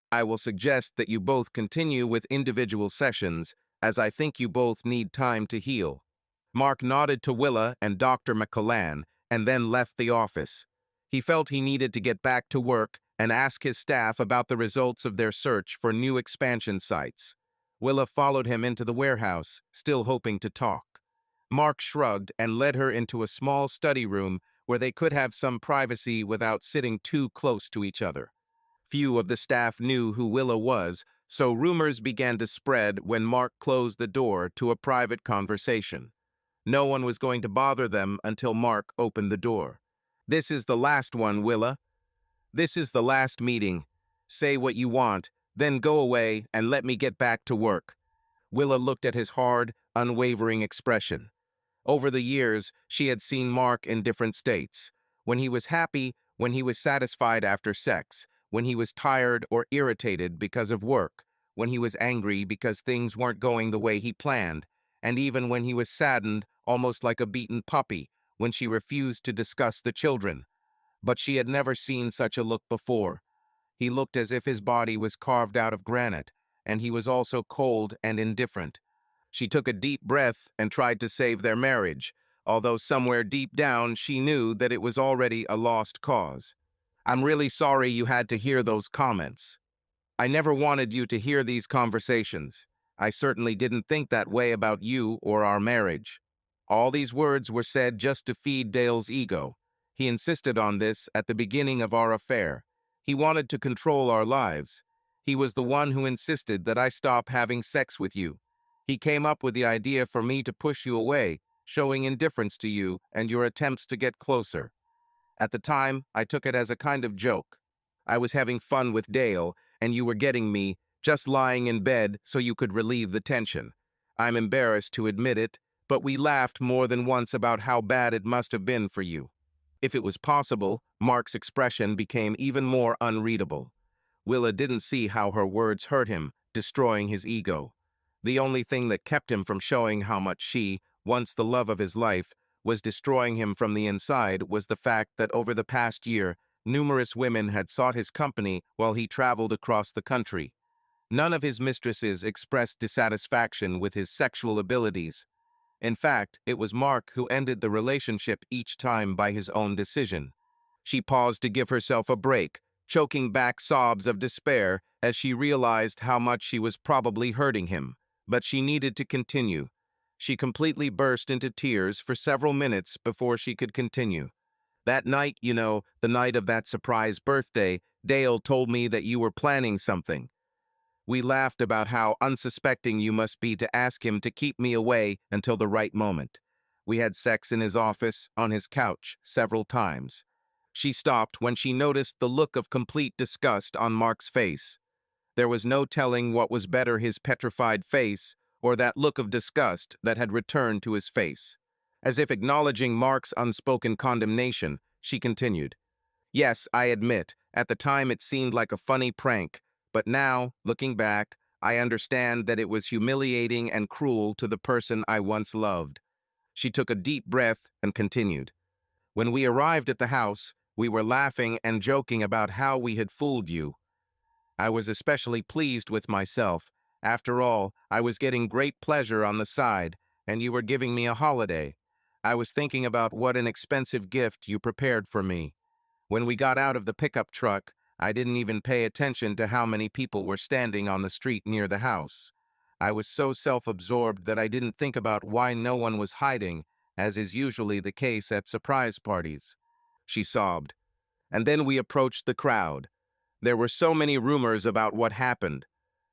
I will suggest that you both continue with individual sessions, as I think you both need time to heal." Mark nodded to Willa and Dr. McClellan and then left the office. He felt he needed to get back to work and ask his staff about the results of their search for new expansion sites. Willa followed him into the warehouse, still hoping to talk. Mark shrugged and led her into a small study room where they could have some privacy without sitting too close to each other. Few of the staff knew who Willa was, so rumors began to spread when Mark closed the door to a private conversation. No one was going to bother them until Mark opened the door. "This is the last one, Willa. This is the last meeting. Say what you want, then go away and let me get back to work." Willa looked at his hard, unwavering expression. Over the years, she had seen Mark in different states. When he was happy, when he was satisfied after sex, when he was tired or irritated because of work, when he was angry because things weren't going the way he planned, and even when he was saddened, almost like a beaten puppy, when she refused to discuss the children. But she had never seen such a look before. He looked as if his body was carved out of granite, and he was also cold and indifferent. She took a deep breath and tried to save their marriage, although somewhere deep down she knew that it was already a lost cause. "I'm really sorry you had to hear those comments. I never wanted you to hear these conversations. I certainly didn't think that way about you or our marriage." All these words were said just to feed Dale's ego. He insisted on this at the beginning of our affair. He wanted to control our lives. He was the one who insisted that I stop having sex with you. He came up with the idea for me to push you away, showing indifference to you and your attempts to get closer. At the time, I took it as a kind of joke. I was having fun with Dale, and you were getting me, just lying in bed so you could relieve the tension. I'm embarrassed to admit it, but we laughed more than once about how bad it must have been for you. If it was possible, Mark's expression became even more unreadable. Willa didn't see how her words hurt him, destroying his ego. The only thing that kept him from showing how much she, once the love of his life, was destroying him from the inside was the fact that over the past year, numerous women had sought his company while he traveled across the country. None of his mistresses expressed dissatisfaction with his sexual abilities. In fact, it was Mark who ended the relationship each time by his own decision. She paused to give herself a break, choking back sobs of despair as she realized how much she was probably hurting him. But she needed to continue. She completely burst into tears for several minutes before she could continue. "That night, the night of that surprise birthday, Dale told me that you were planning something. We laughed about how unsuspecting you must be to ask him to keep me away until the right moment. We had sex in his office, on his couch, several times. She stopped when she noticed the look of complete disgust on Mark's face. There was no telling what was better, his petrified face or that look of disgust that had returned to his face. As if acknowledging Mark's unspoken condemnation, she continued, "Yes, I admit, at the time it seemed like a funny prank, but now, looking back, I understand that it was humiliating and cruel to the person I once loved." She took a deep breath and continued, "When we arrived at the house, we were laughing and joking about how we had fooled you. I was especially pleased with myself. After all, I was getting great pleasure on the side, and you were giving me a holiday. I was thinking about what an expensive gift you prepared for me. When we got out of the pickup truck, I didn't even pay attention to how many people were standing on the street near the house. I was so self-absorbed that I didn't think about why no one was hiding, as is usually the case at surprise parties." She sobbed. "And then we approached the crowd. There were so many rumors about what happened.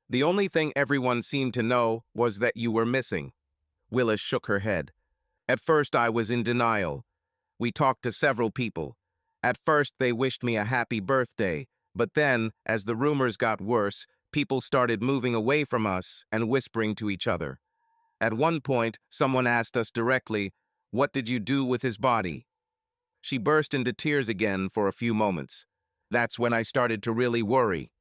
The only thing everyone seemed to know was that you were missing." Willa shook her head. "At first I was in denial. We talked to several people. At first they wished me a happy birthday, but then, as the rumors got worse, people started moving away from us and whispering to each other. At one point, someone asked us directly, 'What did you do with his body?' She burst into tears again for a few moments. That's when I started to really worry.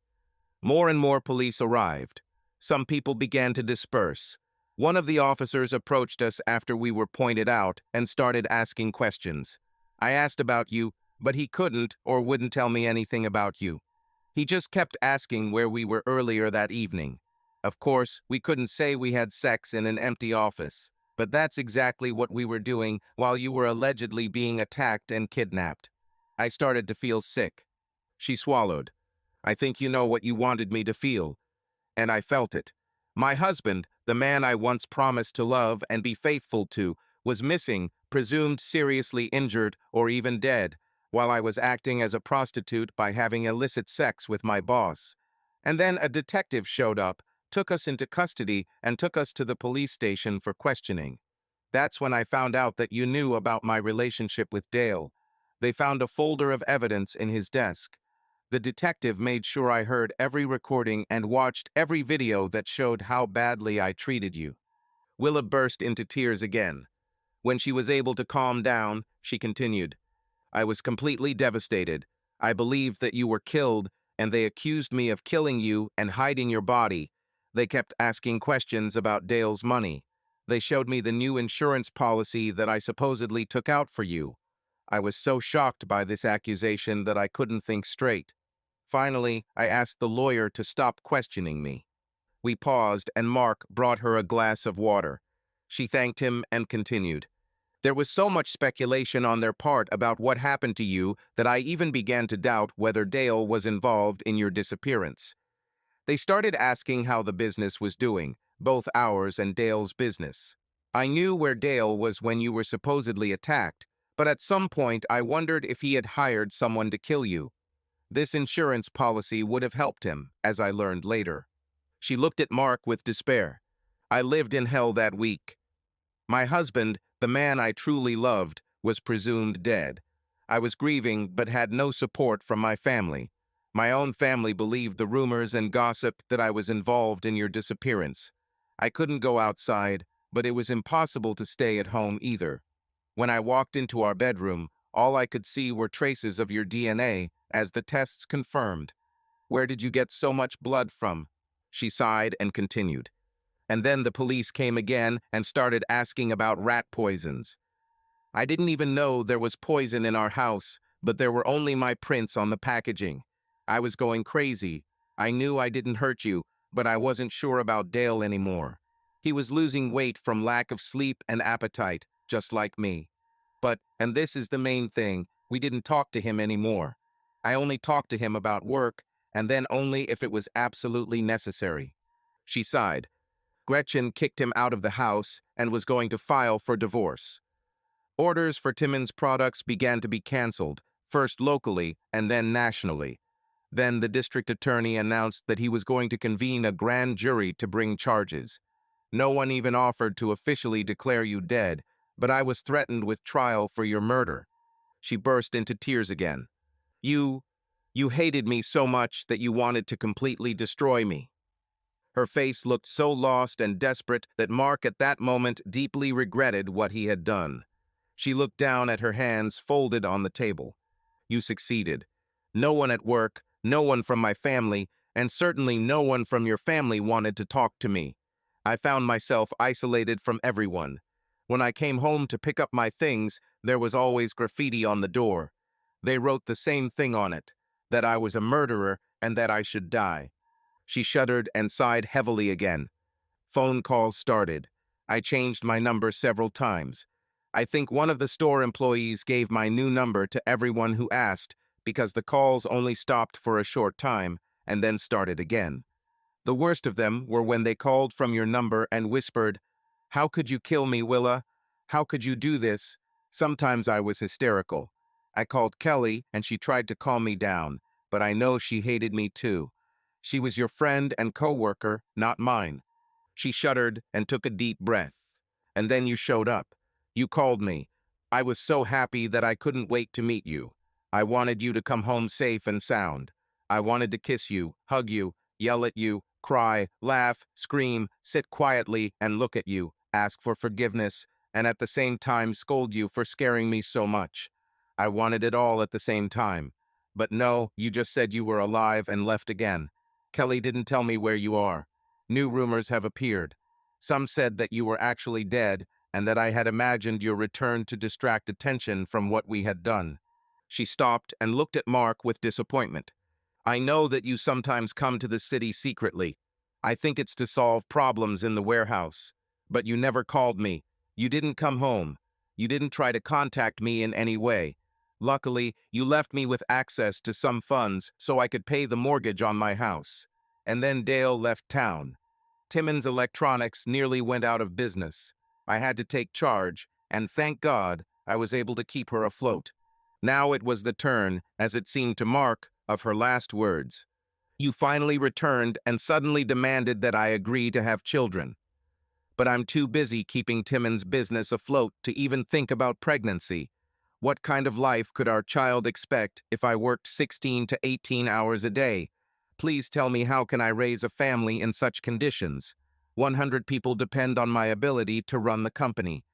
More and more police arrived. Some people began to disperse. One of the officers approached us after we were pointed out and started asking questions. I asked about you, but he couldn't or wouldn't tell me anything about you. He just kept asking where we were earlier that evening. Of course, we couldn't say we had sex in an empty office, but that's exactly what we were doing while you were allegedly being attacked and kidnapped. I started to feel sick." She swallowed. "I think you know what you wanted me to feel, and I felt it. My husband, the man I once promised to love and be faithful to, was missing, presumed seriously injured or even dead, while I was acting as a prostitute by having illicit sex with my boss. And then a detective showed up, took us into custody, and took us to the police station for questioning. That's when I found out that you knew about my relationship with Dale. They found a folder of evidence in his desk. The detective made sure I heard every recording and watched every video that showed how badly I treated you." Willa burst into tears again. When she was able to calm down, she continued, "I was completely devastated. I believed that you were killed, and they accused me of killing you and hiding your body. They kept asking questions about Dale's money. They showed me the new insurance policy that I supposedly took out for you. I was so shocked by this accusation that I couldn't think straight. Finally, I asked the lawyer to stop questioning me." We paused, and Mark brought her a glass of water. She thanked him and continued, "There was so much speculation on their part about what happened to you that I even began to doubt whether Dale was involved in your disappearance. They started asking how the business was doing, both ours and Dale's business. I knew where Dale was when you were supposedly attacked, but at some point I wondered if he had hired someone to kill you. This insurance policy would have helped him, as I learned later." She looked at Mark with despair. "I lived in hell that week. My husband, the man I truly loved, was presumed dead. I was grieving but had no support from my family. My own family believed the rumors and gossip that I was involved in your disappearance. I couldn't go outside, but it was impossible to stay at home either. When I walked into our bedroom, all I could see were traces of your DNA, as the tests confirmed. Where did you get so much blood from?" She sighed and continued. "And then the police came again and started asking about rat poisons. I didn't even know there was poison in our house, but there were only my prints on the packaging. I was going crazy. I knew I didn't hurt you, but I wasn't sure about Dale anymore. He was losing weight from lack of sleep and appetite, just like me. But, and this is the main thing, we didn't talk to him anymore. I only talked to him about work, and then only if it was absolutely necessary." She sighed. "Gretchen kicked him out of the house and was going to file for divorce. Orders for Timmins products began to be canceled, first locally and then nationally. Then the district attorney announced that he was going to convene a grand jury to bring charges. No one even offered to officially declare you dead, but I was threatened with trial for your murder. She burst into tears again. You, you hated me so much that you wanted to completely destroy me. Her face looked so lost and desperate that Mark at that moment deeply regretted what he had done. She looked down at her hands folded on the table. You succeeded. No one at work, no one from my family, and certainly no one from your family wanted to talk to me. I found myself isolated from everyone. When I came home to pick up my things, there was always graffiti on the door. They wrote the same thing on it, that I was a murderer and that I should die. She shuddered and sighed heavily again. Phone calls started. I changed my number several times. I think one of the store employees gave my new number to everyone who asked because the calls only stopped for a short time and then started again. The worst of them were when they called from your number and whispered, "How could you kill me, Willa? How could you do this?" Sometimes I was hysterical. I called Kelly and she tried to calm me down, but I know she hated me too. She was your friend and co-worker, not mine. She shuddered and took a deep breath. And then you showed up. You called me. I was so happy that I couldn't wait to meet you. I wanted you to come home safe and sound. I wanted to kiss you, hug you, yell at you, cry, laugh, scream, sit quietly and look at you, ask for forgiveness, and at the same time scold you for scaring me so much. I wanted it all at the same time. But no, you just said you were alive and left again. Kelly didn't tell me where you are. New rumors have appeared. Some said that you were actually dead and that I had imagined your return to distract attention from what we had done. She stopped and looked at Mark with disappointment. I know that you sometimes come to the city secretly. I think it's to solve problems in the warehouse. But you never called me. You didn't come home. You didn't try to contact me in any way. Luckily, you left me with access to some funds so I could pay the mortgage on my house. And then Dale left town. Timmons Electronics nearly went out of business. I had to take charge, and thank God, I was able to keep her afloat. Now it was the turn, as it seemed to Mark, of her last words. You finally returned and suddenly demanded that I agree to have children. But I'm too busy keeping Timmons' business afloat to even think about pregnancy. What kind of life could our child expect if I worked 16 to 18 hours a day? Please tell me, how can I raise a family in such conditions? 100 people depend on my ability to run the company.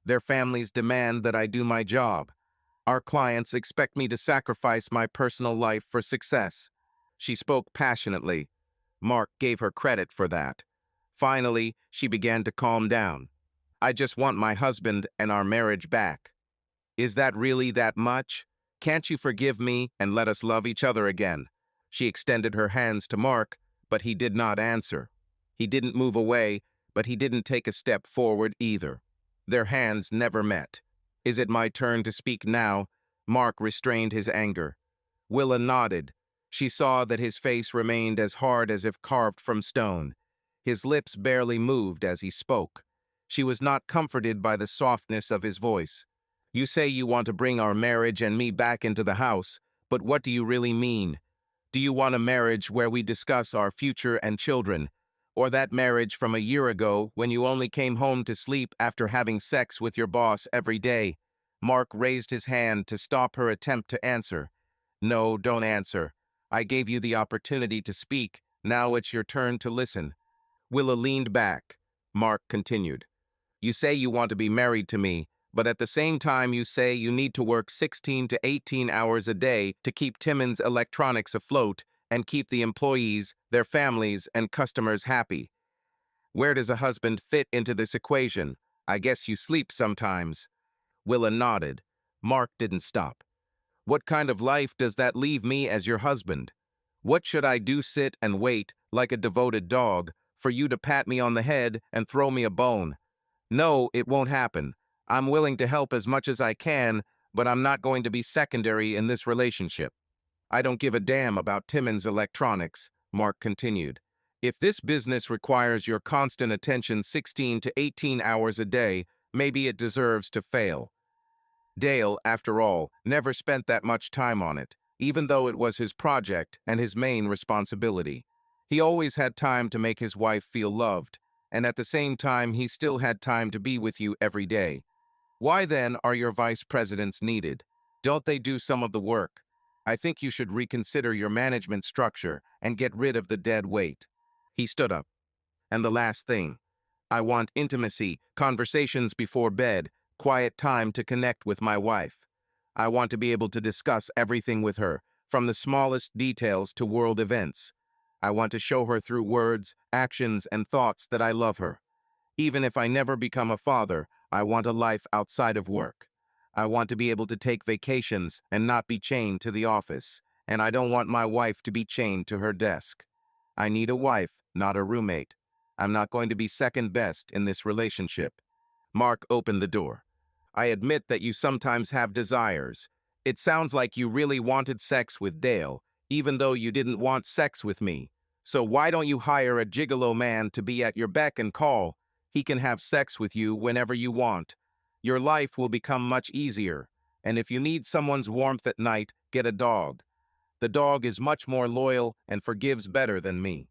Their families demand that I do my job. Our clients expect me to sacrifice my personal life for success. She spoke passionately. Mark gave her credit for that. Finally, she began to calm down. I just want my husband and our marriage back. Is that really that much? Can't you forgive me and let us love each other again? She extended her hands to Mark, but he did not answer. He didn't move away, but he didn't take a step forward either. Their hands never met. Is it my turn to speak now? Mark restrained his anger. Willa nodded. She saw that his face remained as hard as if carved from stone. His lips barely moved as he spoke. She was not comforted by the softness of his voice. You say you want to bring our marriage and me back into the house, but what do you really mean? Do you want a marriage where we discuss our future and children? Or that marriage from a year ago when you only came home to sleep after having sex with your boss every day? Mark raised his hand to stop her attempt to answer. No, don't answer. I gave you the opportunity to speak. Now it's your turn to listen. Willa leaned back. Mark continued. You say you want to be married to me, but at the same time you say you need to work 16 to 18 hours a day to keep Timmons Electronics afloat and keep the employees, their families, and customers happy. Where does a husband fit into this equation? I guess you sleep sometimes. Willa nodded. Mark didn't stop. What kind of life does that leave me as your husband? What should I do, sit and wait, like a devoted dog, for you to pat me on the head and throw me a bone? No, it won't happen. I'm willing to help as much as I can, but I'm not going to be secondary in this relationship. I don't give a damn about Timmons Electronics, Mark continued. If this business requires your constant attention 16 to 18 hours a day, maybe it deserves to fail. Dale, after all, never spent that much time on it. even though it was his project and his main responsibility. He always had time to make his wife feel loved, and at the same time he still had time to be with you every day. Why then are your vice presidents needed? Don't they do some of the work? I think you should reconsider your management structure and get rid of the dead weight. He stood up. And the last thing, I want intimacy, conversations before bed, quiet time to connect with my wife. I want to be able to discuss everything with her, from the smallest details to world events. I want to show her through words, actions, and thoughts that I love her. Even if I never become a father, I want a life outside of work. I want to be able to take vacations and not be chained to the office, and I don't want my wife to be chained to her desk. I need a wife, not a roommate. I'm not going to be second best in this relationship. Mark opened the door. I admit that you sometimes have desires. It sounds like you really wanted sex with Dale, even though you didn't want sex with me. So why don't you hire a gigolo man to be at your beck and call? He can have sex with you whenever you want. Your life will become much easier. And if you need someone's warmth at night, get a dog. The dog is much more loyal and forgives better than me.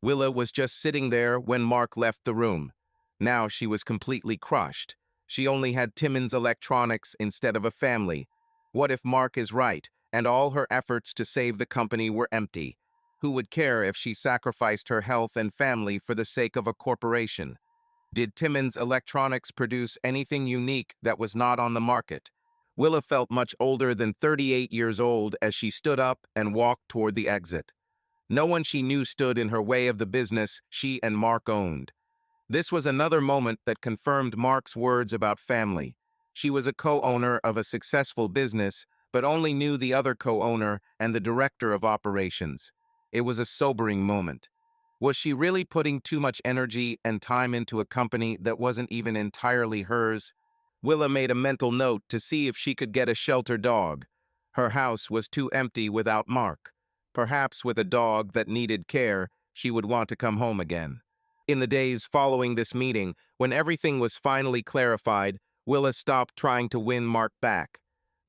Willa was just sitting there when Mark left the room. Now she was completely crushed. She only had Timmons Electronics instead of a family. What if Mark is right, and all her efforts to save the company were empty? Who would care if she sacrificed her health and family for the sake of a corporation? Did Timmons Electronics produce anything unique that was not on the market? Willa felt much older than 38 years old as she stood up and walked toward the exit. No one she knew stood in her way of the business she and Mark owned. This was another moment that confirmed Mark's words about family. She was a co-owner of a successful business, but only knew the other co-owner and the director of operations. It was a sobering moment. Was she really putting too much energy and time into a company that wasn't even entirely hers? Willa made a mental note to see if she could get a shelter dog. Her house was too empty without Mark. Perhaps with a dog that needed care, she would want to come home again. In the days following this meeting, when everything was finally clarified, Willa stopped trying to win Mark back.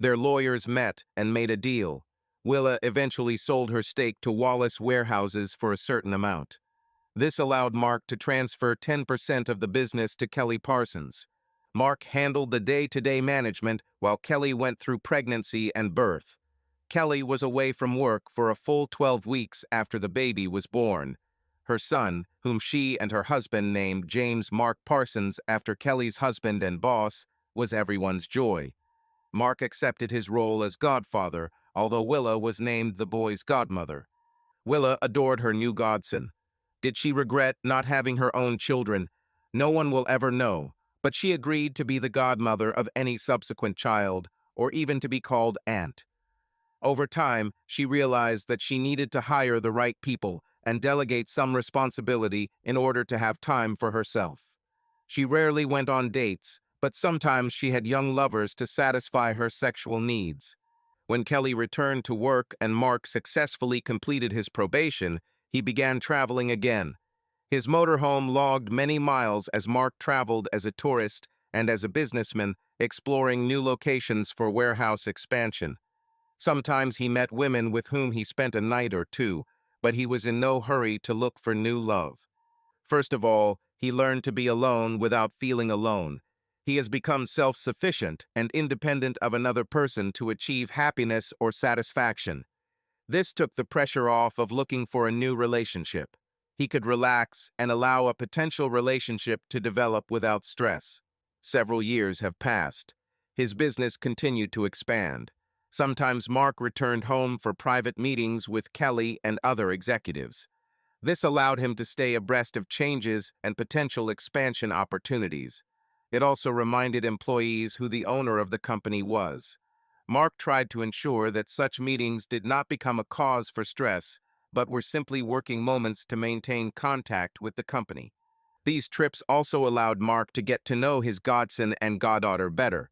Their lawyers met and made a deal. Willa eventually sold her stake to Wallace Warehouses for a certain amount. This allowed Mark to transfer 10% of the business to Kelly Parsons. Mark handled the day-to-day management while Kelly went through pregnancy and birth. Kelly was away from work for a full 12 weeks after the baby was born. Her son, whom she and her husband named James Mark Parsons after Kelly's husband and boss, was everyone's joy. Mark accepted his role as godfather, although Willa was named the boy's godmother. Willa adored her new godson. Did she regret not having her own children? No one will ever know, but she agreed to be the godmother of any subsequent child, or even to be called aunt. Over time, she realized that she needed to hire the right people and delegate some responsibility in order to have time for herself. She rarely went on dates, but sometimes she had young lovers to satisfy her sexual needs. When Kelly returned to work and Mark successfully completed his probation, he began traveling again. His motorhome logged many miles as Mark traveled as a tourist and as a businessman, exploring new locations for warehouse expansion. Sometimes he met women with whom he spent a night or two, but he was in no hurry to look for new love. First of all, he learned to be alone without feeling alone. He has become self-sufficient and independent of another person to achieve happiness or satisfaction. This took the pressure off of looking for a new relationship. He could relax and allow a potential relationship to develop without stress. Several years have passed. His business continued to expand. Sometimes Mark returned home for private meetings with Kelly and other executives. This allowed him to stay abreast of changes and potential expansion opportunities. It also reminded employees who the owner of the company was. Mark tried to ensure that such meetings did not become a cause for stress, but were simply working moments to maintain contact with the company. These trips also allowed Mark to get to know his godson and goddaughter better.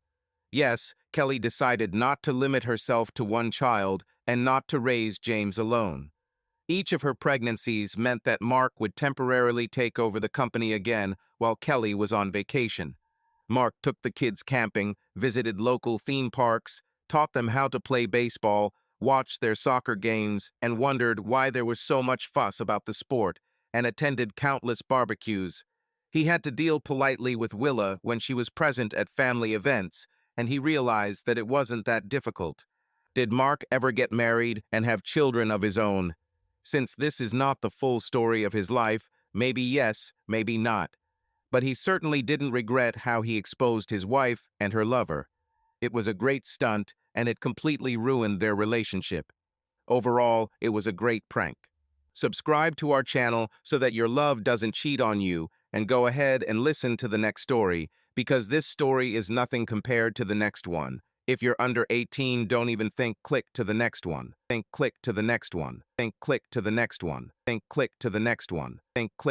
Yes, Kelly decided not to limit herself to one child and not to raise James alone. Each of her pregnancies meant that Mark would temporarily take over the company again while Kelly was on vacation. Mark took the kids camping, visited local theme parks, taught them how to play baseball, watched their soccer games, and wondered why there was so much fuss about the sport, and attended countless barbecues. He had to deal politely with Willa when she was present at family events, and he realized that it wasn't that difficult. Did Mark ever get married and have children of his own? Since this is not the full story of his life, maybe yes, maybe not. But he certainly didn't regret how he exposed his wife and her lover. It was a great stunt, and it completely ruined their relationship. Overall, it was a great prank. Subscribe to our channel so that your love doesn't cheat on you, and go ahead and listen to the next story, because this story is nothing compared to the next one. If you're under 18, don't even think, click to the next one. Think, click to the next one. Think, click to the next one. Think, click to the next one. Think, click